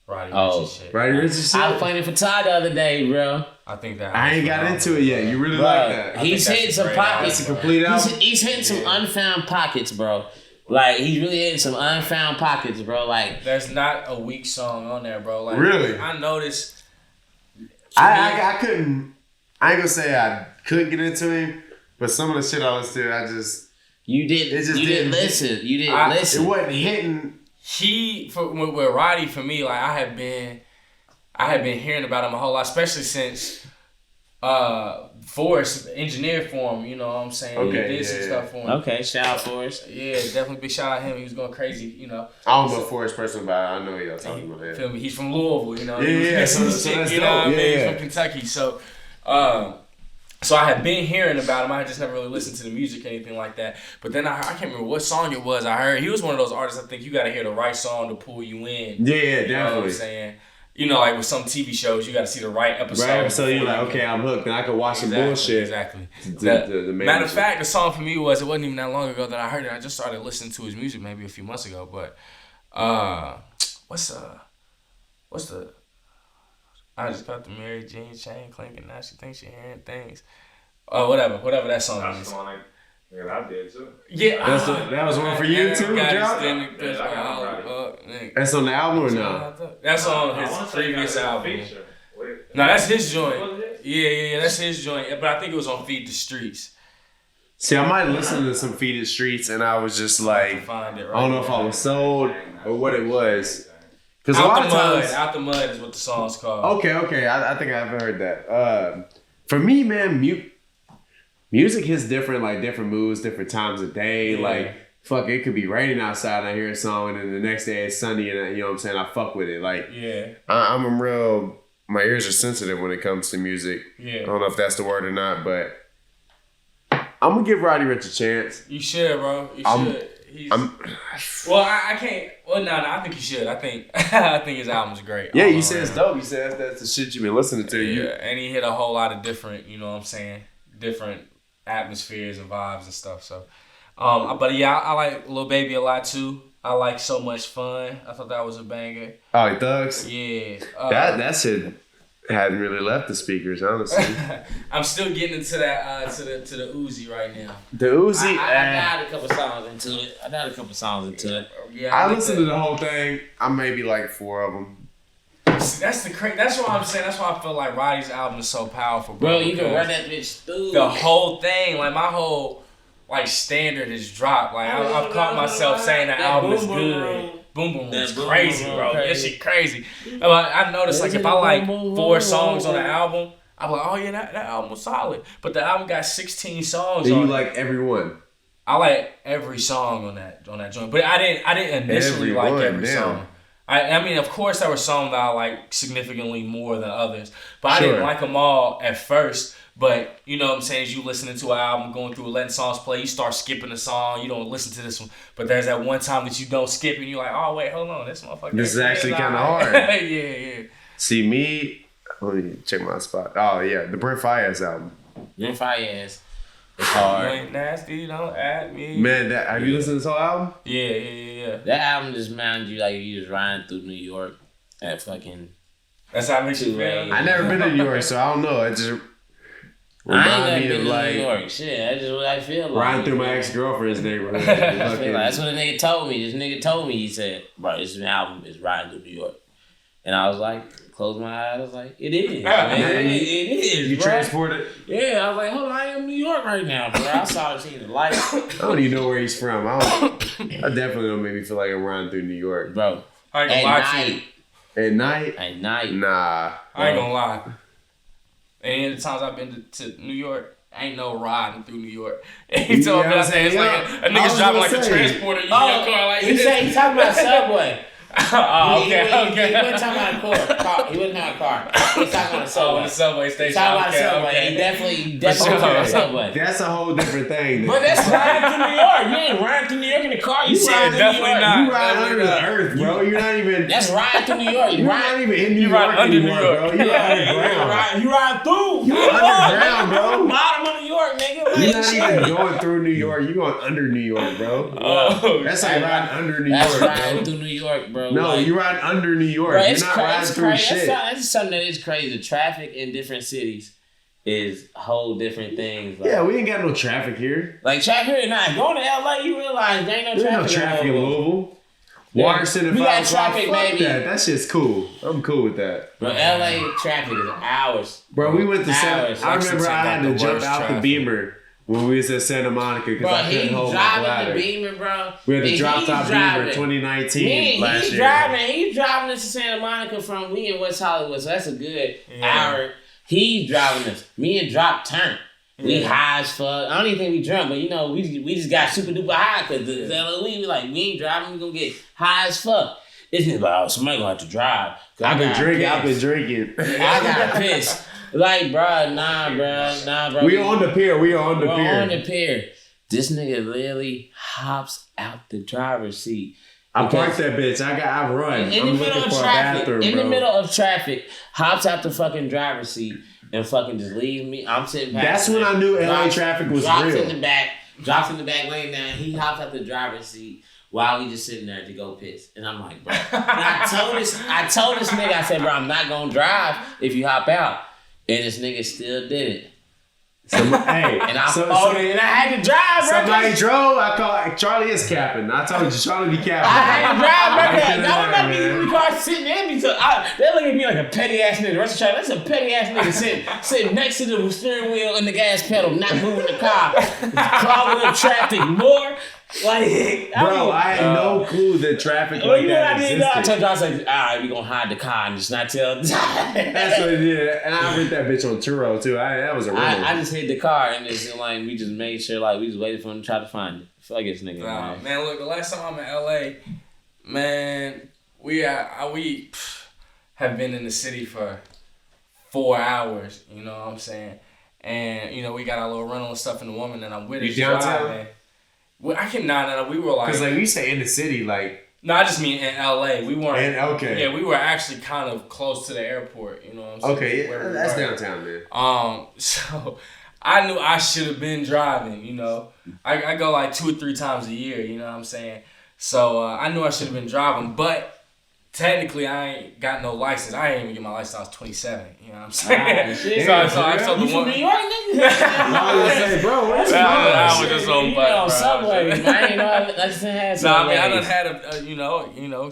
Roddy Ricch shit. Roddy Ricch shit? I was playing it for Todd the other day, bro. I think that I ain't got into it yet. You really like that? He's hitting some pockets. It's a complete album. He's hitting some unfound pockets, bro. Like he's really hitting some unfound pockets, bro. Like There's not a weak song on there, bro. Like Really? I noticed. I couldn't. I ain't gonna say I couldn't get into him, but some of the shit I listened to, I just you didn't listen. You didn't listen. It wasn't hitting. With Roddy, for me, like I had been hearing about him a whole lot, especially since Forrest engineered for him. You know what I'm saying? Okay, he did some stuff for him. Okay, shout out Forrest. Yeah, definitely big shout out him. He was going crazy. You know. I don't know Forrest person, but I know y'all talking about that. Feel me? He's from Louisville. You know. Yeah, He was so missing that's shit, you know what I dope. mean? Yeah, He's yeah. from Kentucky, so. So I had been hearing about him. I had just never really listened to the music or anything like that. But then I can't remember what song it was. I heard he was one of those artists. I think you got to hear the right song to pull you in. Yeah, You know definitely. what I'm saying? You know, like with some TV shows, you got to see the right episode. Right, so you're before like, you okay, get- I'm hooked, and I can watch some bullshit. Exactly. The Matter of fact, the song for me it wasn't even that long ago that I heard it. I just started listening to his music maybe a few months ago. But what's the I just got the Mary Jane chain clinking. Now she thinks she hearing things. Whatever that song That's is. the one I did too. Yeah, that was one for you too, Joe? That's on the album or no? That's on his previous album. No, that's his joint. Yeah, that's his joint. But I think it was on Feed the Streets. See, I might listen to some Feed the Streets, and I was just like, Find it right I don't know if I was sold or what it was. Because a lot of times, Out the Mud is what the song's called. okay, I think I haven't heard that. For me, man, music hits different, like different moods, different times of day. Yeah. Like, fuck, it could be raining outside and I hear a song, and then the next day it's sunny, and you know what I'm saying? I fuck with it. Like, Yeah. I'm a real, my ears are sensitive when it comes to music. Yeah. I don't know if that's the word or not, but I'm gonna give Roddy Ricch a chance. You should, bro. You I'm- should. Well, I can't. Well, no, I think you should. I think his album's great. Yeah, all you said it's around. dope. You said that's the shit you've been listening to. Yeah, You, and he hit a whole lot of different, you know what I'm saying, different atmospheres and vibes and stuff. So, but yeah, I like Lil Baby a lot too. I like So Much Fun. I thought that was a banger. oh, Thugs. Yeah. That shit hadn't really left the speakers, honestly. I'm still getting into that to the Uzi right now. The Uzi. I dialed a couple songs into it. Yeah, I like listened to the whole thing. I maybe like 4 of them. That's what I'm saying. That's why I feel like Roddy's album is so powerful, Bro, you can because run that bitch through. the whole thing, like my whole like standard has dropped. Like I've caught myself saying the album is good. Boom Boom is crazy, bro. That shit crazy. I noticed like if I like 4 songs on the album, I'm like, oh yeah, that album was solid. But the album got 16 songs And on you it. like everyone. I like every song on that joint, but I didn't initially like every song. I mean, of course, there were songs that I like significantly more than others, but I didn't like them all at first. But you know what I'm saying? As you listening to an album, going through letting songs play, you start skipping the song. You don't listen to this one, but there's that one time that you don't skip, and you're like, oh wait, hold on, this motherfucker. This is actually kind of hard. yeah. See me. Let me check my spot. Oh yeah, the Brent Faiyaz album. Brent Faiyaz. It's You hard. ain't nasty, don't at me. Man, have you listened to this whole album? Yeah. That album just reminded you like you just riding through New York at fucking. That's how it makes you 2 feel. a.m. I never been to New York, so I don't know. It just I ain't reminded never me been of to like New York. Shit, that's just what I feel like. riding through my ex-girlfriend's neighborhood. I feel like that's what a nigga told me. This nigga told me, he said, bro, this album is riding through New York. And I was like, close my eyes, I was like, it is. Man. It is, You bro. transported? Yeah, I was like, hold on, I am in New York right now, bro. I saw seen the lights. I don't even know where he's from. I definitely don't make me feel like I'm riding through New York. Bro, I ain't gonna lie to you. At night? at night. Nah. I ain't gonna lie. Any of the times I've been to New York, ain't no riding through New York. He told me, I said, it's like a nigga's driving like a transporter. You in your car like he this. said he talking about Subway. Oh, He wasn't talking about a car. He wasn't talking about a car. He was talking about a Oh, Subway. the subway He station. talking about a Okay, Subway. okay. He definitely sure. talking about a Subway. That's a whole different thing. But that's riding through New York. You ain't riding through New York in the car. You riding through New definitely York. not. You ride under the earth, bro. You're not even. That's riding through New York. You You're not ride. even in New You York ride under anymore, New York. bro. You're underground. You ride through. You're underground, bro. Bottom of New York, nigga. Like, You're not shit. even going through New York. You're going under New York, bro. Oh, That's like riding under New That's York, riding bro. through New York, bro. No, like, you ride under New York. bro, You're it's not crazy. riding It's through crazy. shit. That's something that is crazy. The traffic in different cities is whole different things. Like, Yeah, we ain't got no traffic here. like traffic here now. Going to LA, you realize there ain't no There's no traffic. traffic in Louisville. Waterson at We 5 got o'clock. traffic, Fuck baby. that shit's cool. I'm cool with that. Bro, LA traffic is hours. Bro, we went to Santa. Hours. I remember I had to the jump worst out the traffic. Beamer when we was at Santa Monica because Bro, I couldn't he hold my driving bladder. the Beamer, bro. We had the And drop he's top Beamer driving. 2019 last He's year. driving us to Santa Monica from we in West Hollywood, so that's a good hour. He's driving us. Me and Drop turn. We high as fuck. I don't even think we drunk, but you know, we just got super duper high because the LOE, we like, we ain't driving, we gonna get high as fuck. This nigga like, oh, somebody gonna have to drive. I've been drinking. I got pissed. Like, bro, nah, bro. We on the pier. We're on the pier. This nigga literally hops out the driver's seat. I parked that bitch. I run. In the middle of traffic. In the middle of traffic, hops out the fucking driver's seat and fucking just leave me. I'm sitting back. That's when I knew LA traffic was drops real. Drops in the back, laying down. He hops out the driver's seat while we just sitting there to go piss. And I'm like, bro. And I told this nigga, I said, bro, I'm not gonna drive if you hop out. And this nigga still did it. And I folded and I had to drive, bro. Somebody drove. I thought Charlie is capping. I told you, Charlie be capping. I had to drive, bro. I would not be in the car sitting in me. So they look at me like a petty ass nigga. The rest of the time, that's a petty ass nigga sitting next to the steering wheel and the gas pedal, not moving the car, clogging up traffic more. Like, bro, I had no clue that traffic like that existed. I told you, I was like, all right, we gonna hide the car and just not tell. That's what it did. And I read that bitch on Turo too. That was a real I just hit the car and just like we just made sure like we just waited for him to try to find it. Fuck this nigga. Man, look, the last time I'm in LA, man, we have been in the city for 4 hours. You know what I'm saying? And you know we got our little rental and stuff in the woman and I'm with her. You downtown? Well, I can no. We were like, because like we say in the city, like no, I just mean in LA. We weren't. Okay. Yeah, we were actually kind of close to the airport. You know what I'm saying? Okay, yeah, that's downtown, man. So I knew I should have been driving. You know, I go like 2 or 3 times a year. You know what I'm saying? So I knew I should have been driving, but technically, I ain't got no license. I ain't even get my license. I was 27. You know what I'm saying? So I told the one. New York, nigga? I bro, what's I was just on Subway. I ain't know I just had some. Nah, I mean, I done had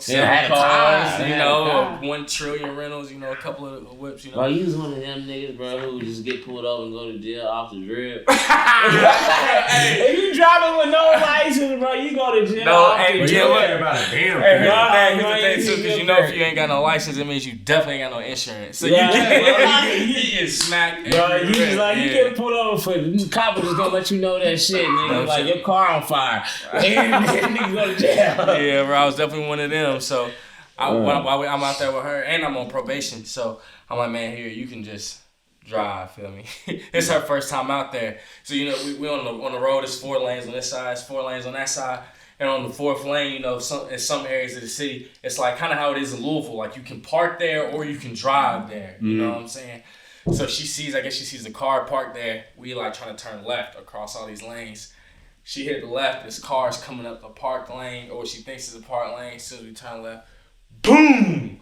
several cars, 1 trillion rentals, a couple of whips, Well, you was one of them niggas, bro, who just get pulled over and go to jail off the drip. If you driving with no license, bro, you go to jail. No, hey, you don't care about a damn thing. Here's the thing, too, because if you ain't got no license, it means you definitely ain't got no insurance. So you get smacked. Bro, you just like, you get pulled over for the cop just gonna let you know that shit, nigga. Like, your car on fire. And nigga go to jail. Yeah, bro, I was definitely one of them. So I'm out there with her, and I'm on probation. So I'm like, man, here, you can just drive, feel me? It's her first time out there. So, we on the road, it's 4 lanes on this side, it's 4 lanes on that side. And on the 4th lane, in some areas of the city, it's like kind of how it is in Louisville. Like, you can park there or you can drive there. You know what I'm saying? So she sees the car parked there. We like trying to turn left across all these lanes. She hit the left. This car's coming up a park lane, or what she thinks is a park lane. As soon as we turn left, boom!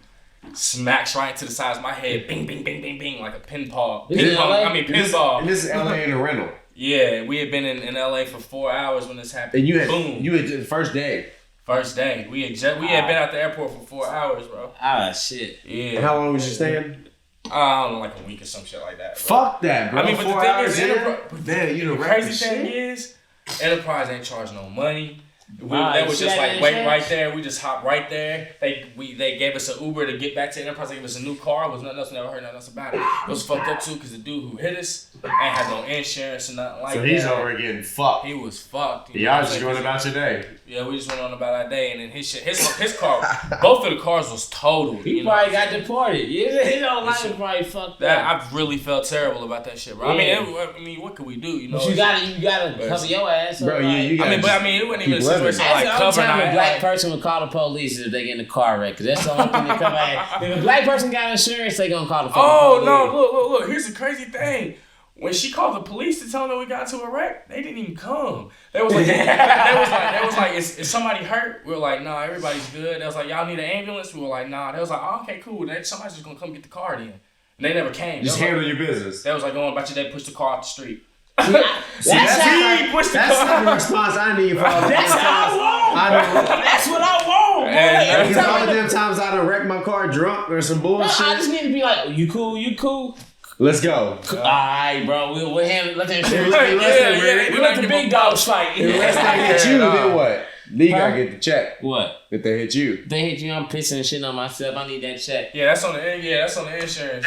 Smacks right into the side of my head. Bing, bing, bing, bing, bing, like a pinball. Pinball. And this is LA in a rental. Yeah, we had been in LA for 4 hours when this happened. And you had the first day. First day. We had been at the airport for 4 hours, bro. Ah, shit. Yeah. And how long was you staying? I don't know, like a week or some shit like that. Bro. Fuck that, bro. I mean, but the thing is, the crazy thing is, Enterprise ain't charged no money. They was just like wait right there. We just hopped right there. They gave us an Uber to get back to Enterprise. They gave us a new car. It was nothing else. Never heard nothing else about it. It was fucked up too because the dude who hit us ain't had no insurance and nothing like that. So he's over getting fucked. He was fucked. Y'all just going about your day. Yeah, we just went on about our day, and then his car, both of the cars was totaled. He probably got deported. His whole life was probably fucked up. I really felt terrible about that shit, bro. Yeah. I mean, what could we do? But you gotta cover your ass, bro. You gotta. It wasn't even a situation like covering. A black person would call the police if they get in a car wreck, because that's the only thing they come at. If a black person got insurance, they gonna call the police. Look. Here's the crazy thing. When she called the police to tell them we got into a wreck, they didn't even come. They was like, is somebody hurt? We were like, nah, everybody's good. They was like, y'all need an ambulance? We were like, nah. They was like, oh, okay, cool. Somebody's just gonna come get the car then. And they never came. Just handle your business. They was like, going about your day, push the car off the street. That's not the response I need for all the That's what I want. That's what I want. Because all the damn times I done wrecked my car drunk or some bullshit. I just need to be like, you cool? Let's go. Alright, bro. We'll handle. Let that shit. We let the big dogs fight. Let's not get you. Then what? Then you gotta get the check. What? If they hit you. They hit you, I'm pissing and shit on myself. I need that check. Yeah, that's on the insurance.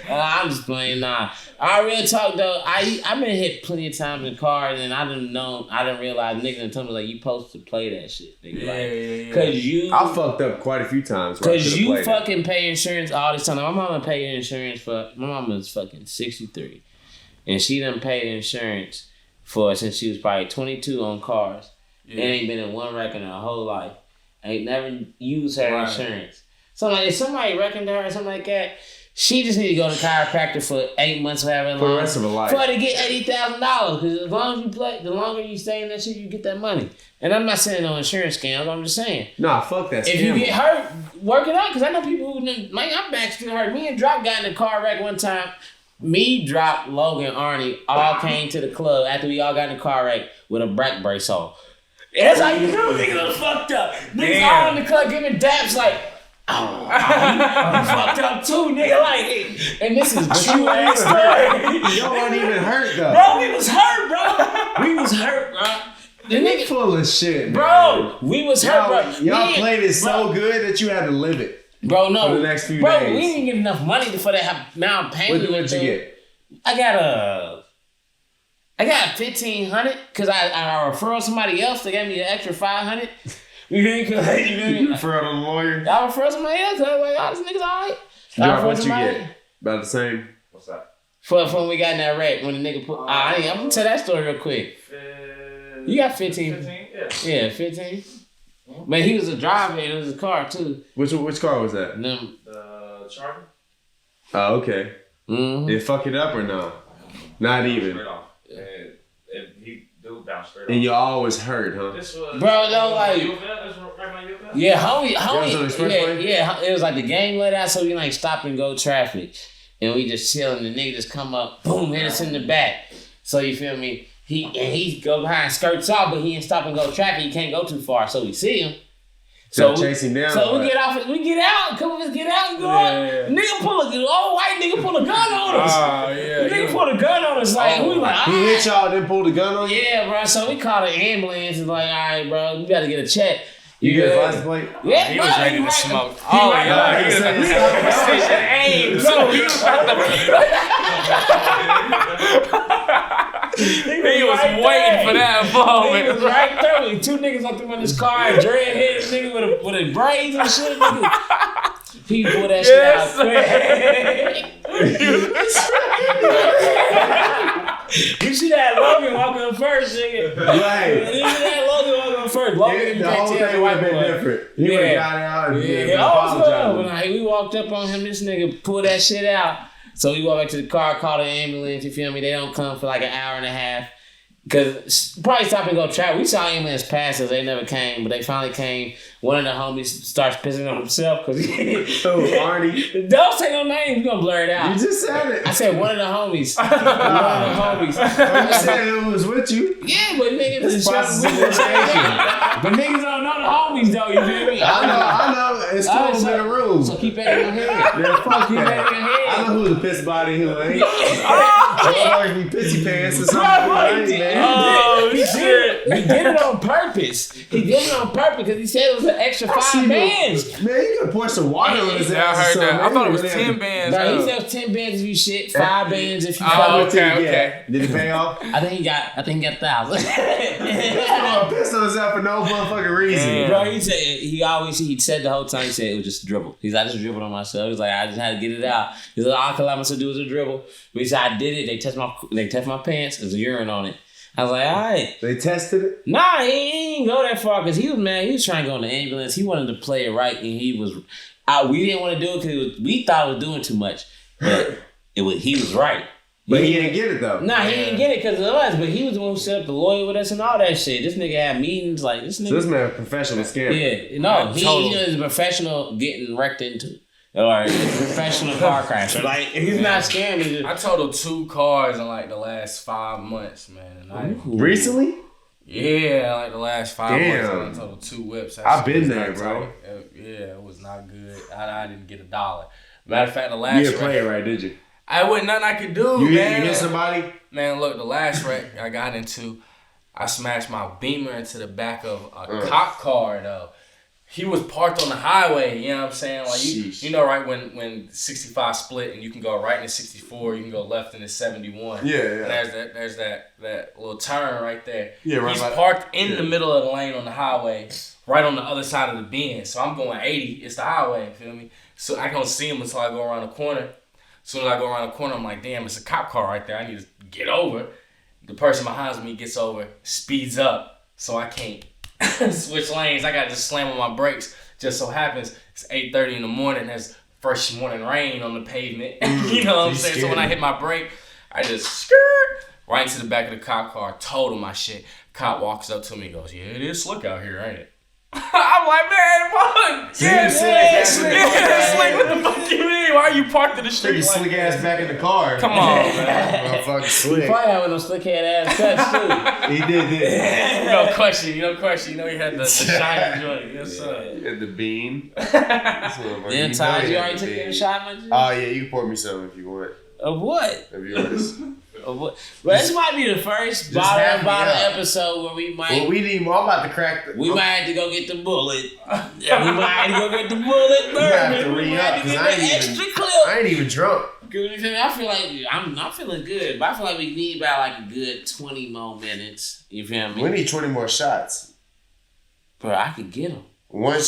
I'm just playing. Nah. I real talk though. I've been hit plenty of times in cars, and I didn't realize niggas and told me like you supposed to play that shit. Nigga. Cause I fucked up quite a few times. Cause you fucking pay insurance all this time. My mama paid insurance for. My mama's fucking 63, and she done paid insurance for since she was probably 22 on cars. Yeah. And ain't been in one wreck in her whole life. Ain't never used her insurance. So like if somebody wrecking her or something like that, she just need to go to chiropractor for 8 months or however long. For the rest of her life. For her to get $80,000. Because as long as you play, the longer you stay in that shit, you get that money. And I'm not saying no insurance scams. I'm just saying. Nah, fuck that scam. If you get hurt, work it out. Because I know people who, like, my back still hurt. Me and Drop got in a car wreck one time. Me, Drop, Logan, Arnie all came to the club after we all got in a car wreck with a back brace on. That's how you know niggas are fucked up. Niggas all in the club giving daps like, I'm fucked up too, nigga. Like, and this is true ass story. Y'all weren't even hurt though. Bro, we was hurt, bro. The nigga full of shit, bro. Man. We was hurt, bro. Y'all played it so good that you had to live it. Bro, no. For the next few days. Bro, we didn't get enough money for that amount of pain. What'd you get? I got $1,500 because I referred somebody else. They gave me an extra $500. You referred on the lawyer? I referred somebody else. I was like, oh, this nigga's alright. What you get? About the same? What's that? For when we got in that wreck, when the nigga put... I'm gonna tell that story real quick. You got 15? 15, yeah. 15. But he was a driver and it was a car too. Which car was that? The Charger. Oh, okay. Mm-hmm. Did it fuck it up or no? Not even. Straight off. And he dude bounced straight off. And you always hurt, huh? This was, bro, no, like, yeah, homie, yeah, it was like the game let out, so we like stop and go traffic, and we just chilling. The nigga just come up, boom, hit us in the back. So you feel me? He go behind, skirts off, but he ain't stop and go traffic. He can't go too far, so we see him. So chasing down. So we get out. We get out. Come on, get out and go. Yeah. Nigga old white nigga pull a gun on us. Oh yeah. Nigga pull a gun on us. Like we like. He hit y'all, then pulled the gun on you. Yeah, bro. So we called an ambulance and like, all right, bro, you gotta get a check. You get a license plate? Yeah, he bro, was ready to smoke. He was waiting for that moment. He was right there. Two niggas up there in his car, dreadhead nigga with a braids and shit. Nigga. He pulled that shit out quick. You see that Logan walking up first, nigga. Right. You see that Logan walking up first. Logan, the whole thing would have been different. He would have got out and apologized. We walked up on him. This nigga pulled that shit out. So we walk back to the car, call the ambulance. You feel me? They don't come for like an hour and a half. Cause probably stop and go travel. We saw ambulance pass us. They never came, but they finally came. One of the homies starts pissing on himself because Arnie. Don't say no names. You gonna blur it out. You just said it. I said one of the homies. You said it was with you. Yeah, but niggas but niggas don't know the homies though. You feel me? I know. It's cool in the room. So keep that in your head. Yeah, fuck keep that in your head. I know who's a piss body, who ain't. Be pissy pants or something. Oh shit! He did it on purpose. He did it on purpose because he said it was an extra 5 bands. Man, you could pour some water on his ass. I heard that. I thought it was 10 bands. Bro, he said it was 10 bands if you shit, 5 bands if you fuck. Oh, okay. Did he pay off? I think he got 1,000. He pissed on himself for no motherfucking reason. Bro, he said the whole time, he said it was just a dribble. He's like, I just dribbled on myself. He's like, I just had to get it out. He's like, all I allowed myself to do was a dribble. But he said, I did it. They touched my pants. There's urine on it. I was like, all right. They tested it? Nah, he didn't go that far because he was mad. He was trying to go in the ambulance. He wanted to play it right, and he was. We didn't want to do it because we thought it was doing too much, but he was right. But he didn't get it though. Nah, he didn't get it because of us. But he was the one who set up the lawyer with us and all that shit. This nigga had meetings like this nigga. So this man a professional scammer. Yeah, no, he is a professional getting wrecked into. Or a professional car crasher. Like, he's not scamming. I totaled 2 cars in like the last 5 months, man. Recently? Yeah, like the last 5 months. I totaled 2 whips. I've been there, bro. Yeah, it was not good. I didn't get $1. Matter of fact, the last you didn't play it right, did you? I wasn't nothing I could do, man. You hit somebody? Man, look, the last wreck I got into, I smashed my Beamer into the back of a cop car though. He was parked on the highway, you know what I'm saying? Like you know, right when 65 split and you can go right into 64, you can go left into 71. Yeah. And there's that little turn right there. Yeah, right. He's parked in the middle of the lane on the highway, right on the other side of the bend. So I'm going 80. It's the highway, you feel me? So I don't see him until I go around the corner. As soon as I go around the corner, I'm like, damn, it's a cop car right there. I need to get over. The person behind me gets over, speeds up, so I can't switch lanes. I got to just slam on my brakes. Just so happens it's 8:30 in the morning. There's first morning rain on the pavement. You know what I'm saying? So when I hit my brake, I just skirt right into the back of the cop car, totaled my shit. Cop walks up to me and goes, yeah, it is slick out here, ain't it? I'm like, man, fuck. Yeah, slick. What the fuck you mean? Why are you parked in the street? Take your slick ass back in the car. Come on, man. Motherfucking slick. He probably had one of those slick head ass cuts too. He did. No question. You know he had the shiny joint. Yes, sir. And the bean. Then Todd, you already took your shot, man? Oh yeah, you can pour me some if you want. Of what? Of yours. Of what? Well, this might be the first bottle episode where we might. Well, we need more. I'm about to crack the. We might have to go get the bullet. Yeah, we might have to go get the bullet. We have to re-up because I ain't even drunk. I feel like I'm not feeling good, but I feel like we need about like a good 20 more minutes. You feel me? We need 20 more shots. Bro, I could get them. He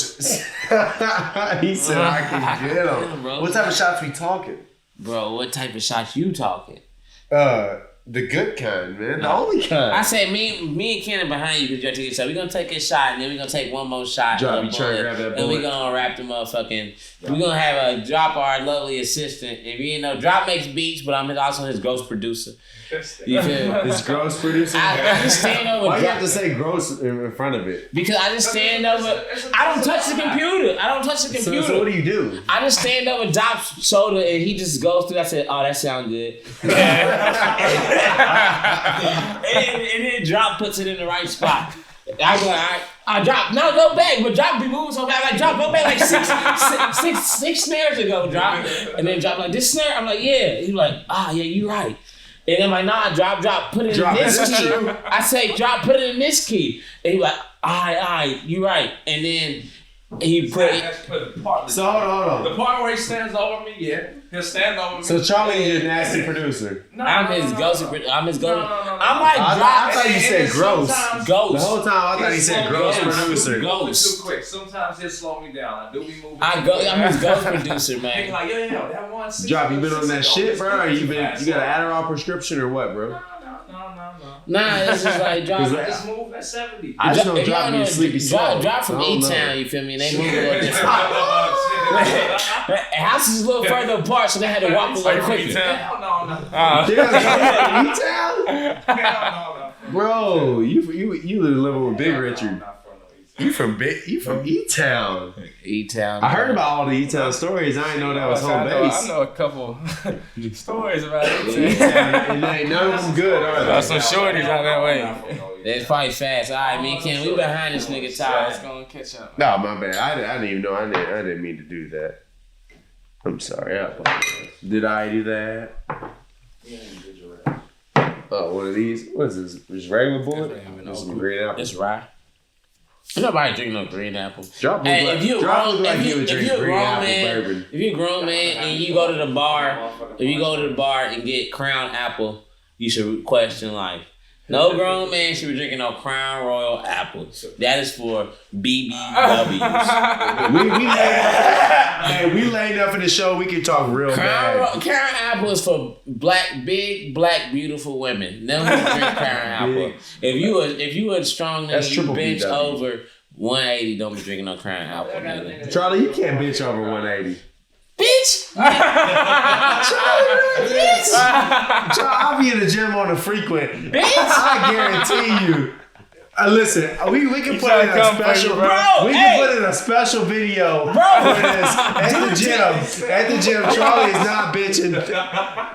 said I can get them. Bro. What type of shots we talking? Bro, what type of shots you talking? The good kind, man. The only kind. I said me and Kenan behind you because you're taking a shot. We're gonna take a shot and then we're gonna take one more shot. Drop, you trying to grab that bullet. And we're gonna wrap the motherfucking. We're gonna have a Drop, our lovely assistant. If you didn't know, Drop makes beats, but I'm also his ghost producer. You feel me? His gross producer? I just stand over. Why you have to say gross in front of it? Because I just stand over. I don't touch the computer. So what do you do? I just stand over Drop's shoulder and he just goes through. I said, "Oh, that sounds good." and then Drop puts it in the right spot. I go, I Drop. No, go back. But Drop be moving so fast. Like, Drop, go back like six snares ago, Drop. And then Drop like, this snare? I'm like, yeah. He's like, yeah, you right. And I'm like, nah, Drop, put it in this key. I say, Drop, put it in this key. And he's like, all right, you right. And then he put it. So hold on. The part where he stands over me, yeah. He'll stand over me. So Charlie is your nasty producer. I'm his ghost. I'm like I thought you said gross. Ghost. The whole time I thought he said gross producer. Ghost. Too quick. Sometimes he'll slow me down. I do be moving. I'm his ghost producer, He's man. like, yo, that one. Drop, you been on that shit, bro? Or you got an Adderall prescription or what, bro? No. Nah, it's just like Drop. Just move at 70. I just know Drop me sleepy slow. Drop from E-Town, you feel me? And they move a little different. Houses a little further apart, so they had to walk a little quicker. Hell no. E-Town? Hell no. Bro, you living with Big Richard. You from E-Town. E-Town. I heard about all the E-Town stories. I didn't know that was home base. I know a couple stories about it. E-Town, and ain't none of them good, are Got they? some shorties out that way. They fight fast. All right, me and Ken, we behind this nigga Todd. It's gonna catch up. No, my bad. I didn't even know. I didn't mean to do that. I'm sorry. I apologize. Did I do that? Oh, one of these. What is this? Just regular bullet? This is green apple. It's rye. Nobody drink no green apple. If you're a grown man and you go to the bar, and get Crown Apple, you should question life. No grown man should be drinking no Crown Royal Apple. That is for BBWs. we laid up in the show. We can talk real bad. Crown Apple is for big black, beautiful women. No one drink Crown Apple. If you a strong nigga, you bench BW. Over 180. Don't be drinking no Crown Apple, nigga. Charlie, you can't bench over 180. Bitch! Charlie, I'll be in the gym on a frequent. Bitch! I guarantee you. Listen, we can put in a special, put in a special video for this at the gym. At the gym, Charlie is not benching.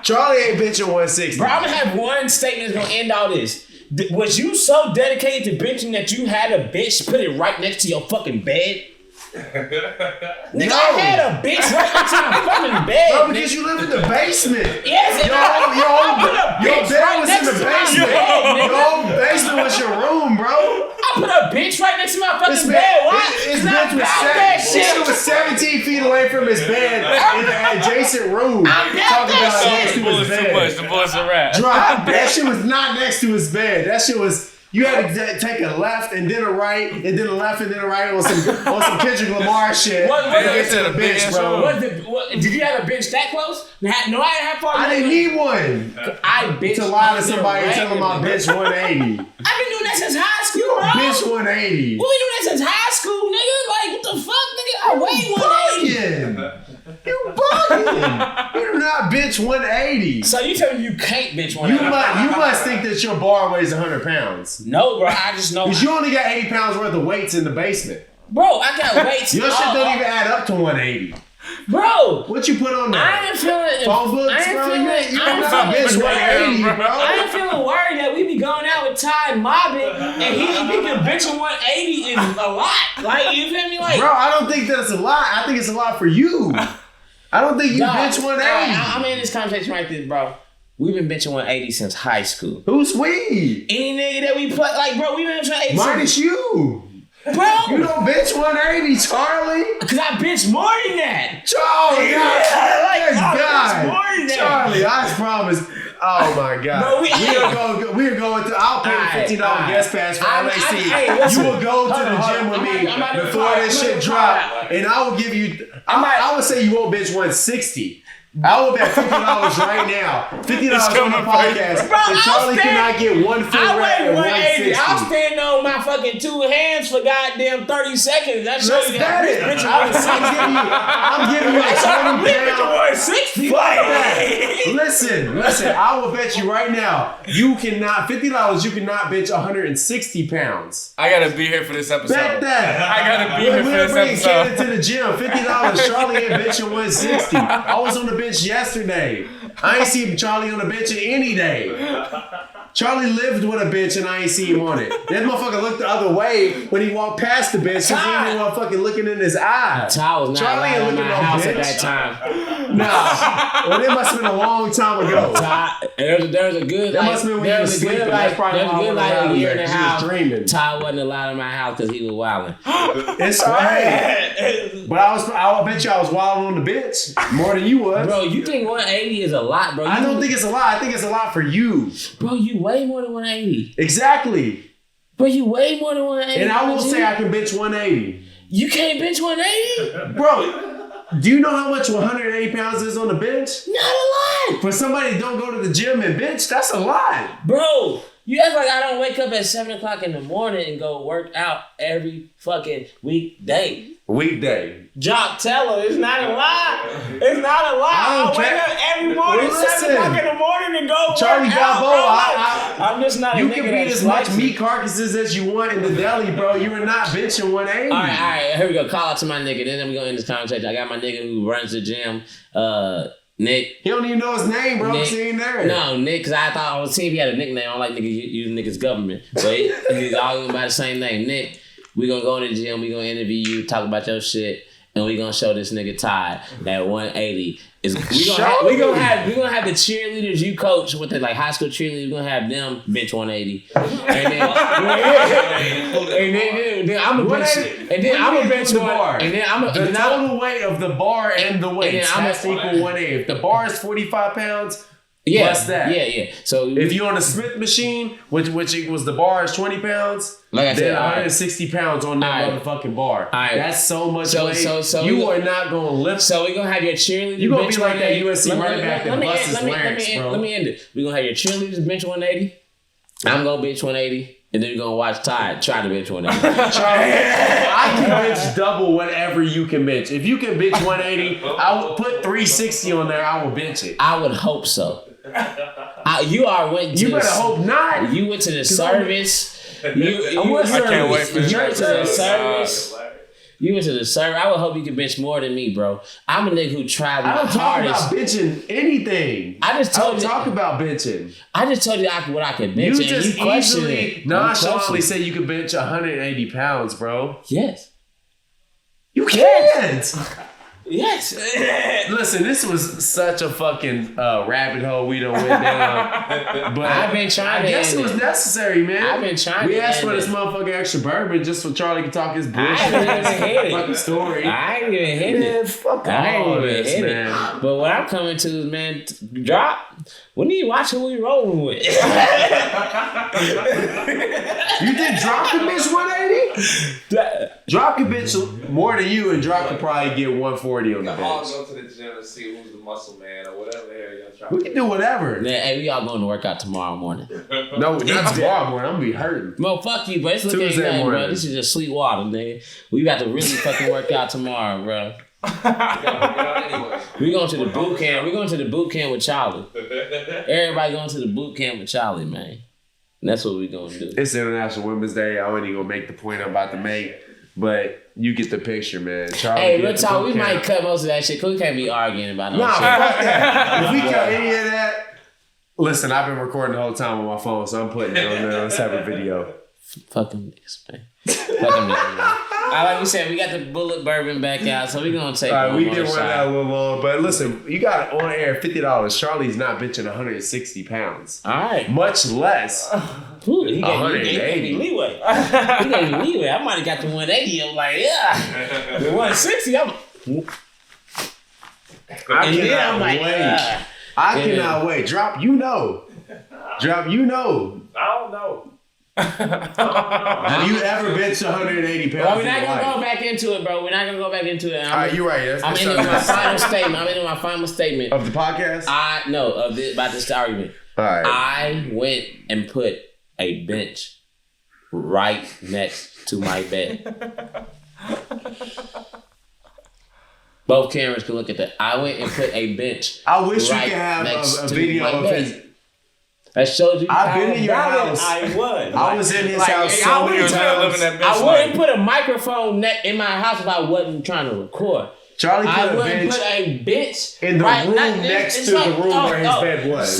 Charlie ain't benching 160. Bro, I'm gonna have one statement that's gonna end all this. Was you so dedicated to benching that you had a bitch put it right next to your fucking bed? Nigga, I had a bitch right next to my fucking bed. Bro, because you live in the basement. Yes, and Your bed was in the basement. Your basement was your room, bro. I put a bitch right next to my fucking bed. Why? His bitch was 17 feet away from his bed in an adjacent room. Talking about next to his bed. The boys are rap. Drop. That shit was not next to his bed. That shit was. You had to take a left and then a right and then a left and then a right on some Kendrick Lamar shit. What get to the bitch, bro. Did you have a bitch that close? No matter how far I didn't need one. I bitch To lie to somebody and tell them my bitch 180. I've been doing that since high school, bro. Bitch 180. We've been doing that since high school, nigga. Like, what the fuck, nigga? I weigh 180. You bugging. You do not bitch 180. So you telling me you can't bitch 180? You must think that your bar weighs 100 pounds. No, bro. I just know. Because you only got 80 pounds worth of weights in the basement. Bro, I got weights. Your shit don't even add up to 180. Bro. What you put on there? I ain't feeling. Phone books, bro? You not bitch 180, bro. I ain't feeling worried that we be going out with Todd mobbing and he thinking bitching 180 is a lot. Like, you feel me? Like, bro, I don't think that's a lot. I think it's a lot for you. I don't think you bitch 180. I'm in this conversation right there, bro. We've been bitching 180 since high school. Who's we? Any nigga that we play, like, bro, we been bitching 180. Minus you. Bro. You don't bitch 180, Charlie. Cause I bitch more than that. Charlie, I bitch more than that. Charlie, I promise. Oh my God. Bro, we're going to. I'll pay $50 guest pass for LAC. You will go to the gym with me before this shit drop, and I will give you. I would say you won't bitch 160. I will bet $50 right now. $50 on the podcast. Bro, and Charlie cannot get one full rep at 160. I'll stand on my fucking 2 hands for goddamn 30 seconds. That's bet it. I'm giving you a 20 pound. 160. Listen. I will bet you right now. You cannot $50. You cannot bench 160 pounds. I gotta be here for this episode. Bet that. I gotta be here for this episode. We're bringing to the gym. $50. Charlie ain't benching 160. I was on the bench yesterday. I ain't seen Charlie on the bench any day. Charlie lived with a bench and I ain't see him on it. That motherfucker looked the other way when he walked past the bench because he didn't want fucking looking in his eyes. Todd was not Charlie ain't allowed in looking my no house bench. at that time. Nah. Well, that must have been a long time ago. Todd, there was a good That must have been when you were sleeping. That's probably why I wasn't allowed a year and a in there. half. She was dreaming. Todd wasn't allowed in my house because he was wilding. It's alright. But I bet you I was wilding on the bench more than you was. Bro, you think 180 is a lot, bro? I don't think it's a lot. I think it's a lot for you. Bro, you weigh more than 180. Exactly. Bro, you weigh more than 180. And I will say I can bench 180. You can't bench 180? Bro, do you know how much 180 pounds is on the bench? Not a lot. For somebody that don't go to the gym and bench, that's a lot. Bro, you act like I don't wake up at 7 o'clock in the morning and go work out every fucking weekday. Weekday. Jock, tell her it's not a lie. It's not a lie. I wake up every morning, 7 o'clock in the morning and go Charlie work out, Balboa, bro. I'm just not a you nigga can that beat as much slices. meat carcasses as you want in the deli, bro. You are not benching 180. All right, here we go. Call out to my nigga. Then we gonna end this conversation. I got my nigga who runs the gym, Nick. He don't even know his name, bro. Nick, He ain't there. No, Nick, because I thought I was seeing if he had a nickname. I don't like niggas using niggas government. But he's all going by the same name. Nick, we gonna go in the gym, we gonna interview you, talk about your shit, and we gonna show this nigga Todd that 180 is we gonna have the cheerleaders you coach with the like high school cheerleaders, we're gonna have them bench 180. And then I'm a bench the bar. And then the total weight of the bar and the weight has to equal 180. If the bar is 45 pounds, plus that. Yeah. So if you're on a Smith machine, which equals the bar is 20 pounds, like I said, 160 pounds on that motherfucking bar. That's so much weight. So you are not going to lift. So we're going to have your cheerleaders. You're going to be like that USC running back that busts his larynx, bro. Let me end it. We're going to have your cheerleaders bench 180. I'm going to bench 180. And then you're going to watch Todd try to bench 180. I can bench double whatever you can bench. If you can bench 180, I will put 360 on there. I will bench it. I would hope so. You better hope not. You went to the service. I can't wait for this. You went to the service. You went to the service. I would hope you could bench more than me, bro. I'm a nigga who tried my hardest. I don't talk about benching anything. I don't talk about benching. I just told you what I could bench. You just easily it. nonchalantly say you could bench 180 pounds, bro. Yes. You can't. Yes. Listen, this was such a fucking rabbit hole we done went down. But I've been trying I guess it was necessary, man. I've been trying We to asked end for this it. motherfucking extra bourbon just so Charlie can talk his I bullshit. ain't even hit it. Fucking story. I ain't even hit Man, it. fuck I ain't all even this, hit man. it. But what I'm coming to is, man, drop. We need to watch who we rolling with. You think Drop could bitch 180? Drop could bitch more than you, and Drop could probably get 140 on the We can all bench. go to the gym and see who's the muscle man or whatever the hell y'all trying We to can do whatever. Man, hey, we all going to work out tomorrow morning. No, not tomorrow morning. I'm gonna be hurting. Well, fuck you, bro. It's looking Tuesday nothing, bro. morning. This is just sweet water, nigga. We got to really fucking work out tomorrow, bro. anyway. We going to the boot camp. We going to the boot camp with Charlie. Everybody going to the boot camp with Charlie, man. And that's what we gonna do. It's International Women's Day. I wasn't even gonna make the point I'm about to make, but you get the picture, man. Charlie, Hey, get real the talk, boot we camp. might cut most of that shit because we can't be arguing about no Nah, shit. fuck that. If we cut any of that, listen, I've been recording the whole time on my phone, so I'm putting it on there. Let's have a video. Fuck them niggas, man. Fuck them niggas, man. Like we said, we got the bullet bourbon back out, so we gonna take All right, one we more did run shot. out a little long, but listen, you got it on air $50. Charlie's not bitching 160 pounds, All right. much less. Ooh, he gave 180. me leeway. He gave me leeway. I might have got the 180. I'm like, yeah. The 160, I'm. I And then cannot I'm like, wait. I cannot wait. Drop, you know. Drop, you know. I don't know. Have you ever benched 180 pounds? Well, we're not in your gonna life? go back into it, bro. We're not gonna go back into it. All right, you're right. I'm into my final statement. I'm into my final statement. Of the podcast? About this argument. All right. I went and put a bench right next to my bed. Both cameras can look at that. I went and put a bench. I wish right we could have next a to video my of bed. his. That showed you. I've how been in your valid house. I was. I was in his Like, house I so many wouldn't times. I wouldn't put a microphone in my house if I wasn't trying to record. Charlie I put a wouldn't bench put a bench in the room next it's to the room where his bed was.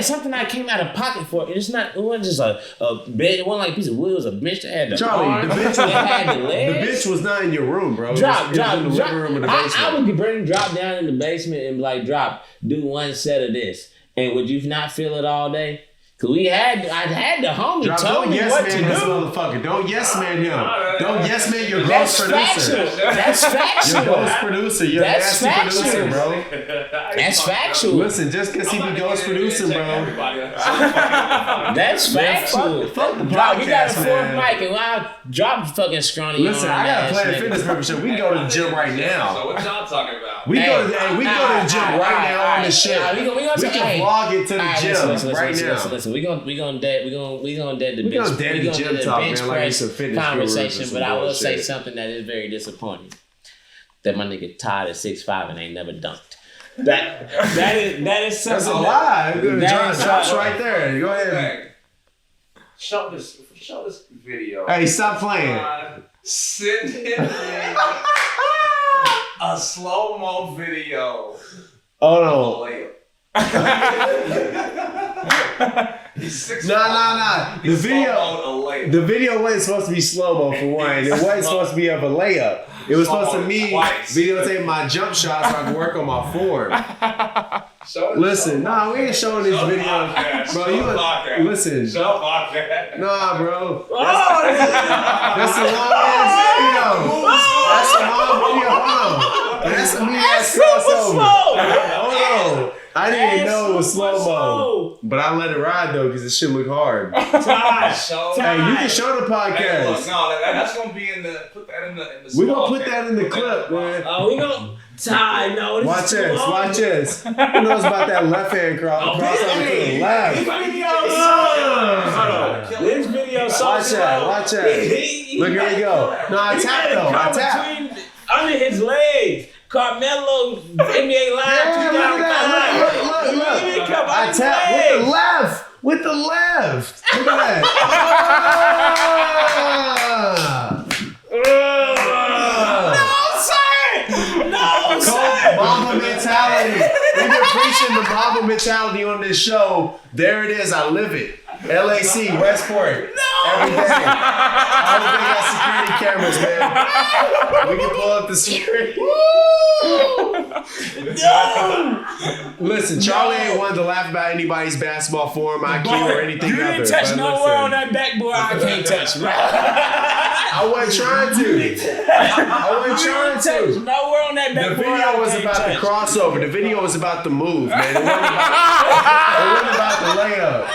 Something I came out of pocket for. It wasn't just a bed. It wasn't like a piece of wood. It was a bench that had the Charlie, arm. the bench it had the The legs. bench was not in your room, bro. Drop. It was in the living room in the basement. I would bring drop down in the basement and be like, drop, do one set of this. And would you not feel it all day? Cause I had the homie Drop, told don't me yes what man to this do. motherfucker. Don't yes man him. Don't yes man your That's ghost producer. factual. That's Your factual. ghost producer. You're That's nasty factual. producer, bro. That's factual. Listen, just because he be ghost producing, bro. That's factual. Fuck the Drop, we got a podcast, fourth man. mic and I'll drop fucking scrawny. Listen, I got a Planet nigga. Fitness membership. We can go to the gym right So now. what y'all talking about? We go to the gym right now on the shit. We We can can vlog it to the gym right now. Listen, we gonna dead the bench. gym do the talk, bench man, like press it's a fitness guru or conversation, some but I will say bullshit. something that is very disappointing. That my nigga Todd is 6'5" and ain't never dunked. That is something. That's a lie. That is Josh something. right there. Go ahead. Hey, show this video. Hey, stop playing. Send him a slow-mo video. Hold on. Layup. He's 6'5". Nah. The video wasn't supposed to be slow-mo for one. It wasn't supposed to be of a layup. It was supposed to me videotape my jump shots so I could work on my form. Listen, nah, we ain't showing this video. Bro, listen. Nah, bro. That's a long ass video. That's a long video. Hold on. That's a mean ass crossover. Hold on. I didn't even know it was slow-mo. But I let it ride though, because this shit look hard. Hey, you can show the podcast. Hey, look, no, that's gonna be in the. Put that in the. We're gonna put that in the clip, man. Oh, we gonna Ty, no. Watch this. Who knows about that left hand crossover to the left? This video so Watch that. Look, here we go. No, I tap though. I tap. Under his legs. Carmelo, NBA Live, Yeah, look at that. Look. I tap with the left. Look at that. No, Mamba mentality. We've been preaching the Mamba mentality on this show. There it is. I live it. LAC, Westport. Every day. All the day got security security cameras, man. We can pull up the security. No! Listen, Charlie ain't wanted to laugh about anybody's basketball form, IQ, or anything You other. didn't touch but nowhere listen, on that backboard I can't touch, bro. I wasn't trying to. I wasn't trying to. Nowhere on that The backboard video was about the crossover. The video was about the move, man. It wasn't about the layup.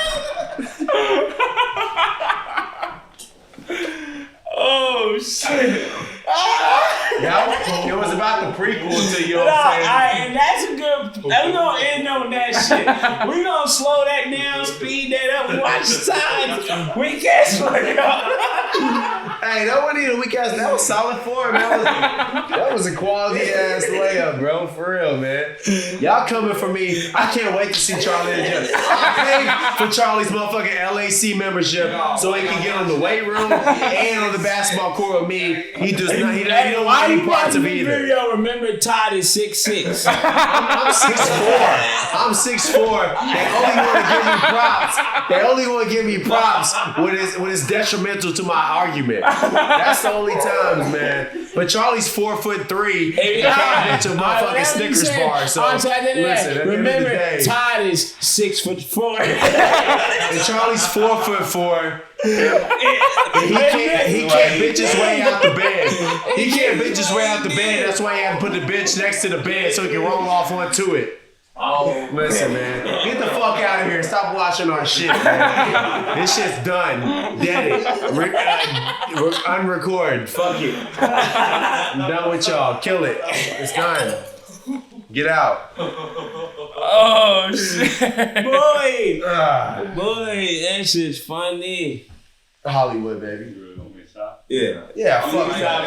Oh, shit. Yeah, it was about the prequel to, you know what I'm saying? And that's a good. We gonna end on that shit. We gonna slow that down, speed that up, watch time. We can't slow it up. Hey, that wasn't even a weak ass. That was solid form. That was a quality ass layup, bro. For real, man. Y'all coming for me. I can't wait to see Charlie in the gym. I paid for Charlie's motherfucking LAC membership so he can get on the weight room and on the basketball court with me. He does not. He doesn't know Why any you parts watching of the either. video? Remember, Todd is 6'6". I'm 6'4". I'm 6'4". They only want to give me props when it's detrimental to my argument. That's the only times, man. But Charlie's 4'3" and can't bench a motherfucking Snickers bar. So listen, at the end of the remember, day, Todd is 6'4". and Charlie's 4'4". He can't bitch his way out the bed. He can't bitch his way out the bed. That's why he had to put the bench next to the bed so he can roll off onto it. Oh, listen, man. Get the fuck out of here and stop watching our shit, man. This shit's done. Dead it. Unrecord. Fuck it. I'm done with y'all. Kill it. It's done. Get out. Oh, shit. Boy, that shit's funny. Hollywood, baby. You really want me to stop? Yeah, fuck that.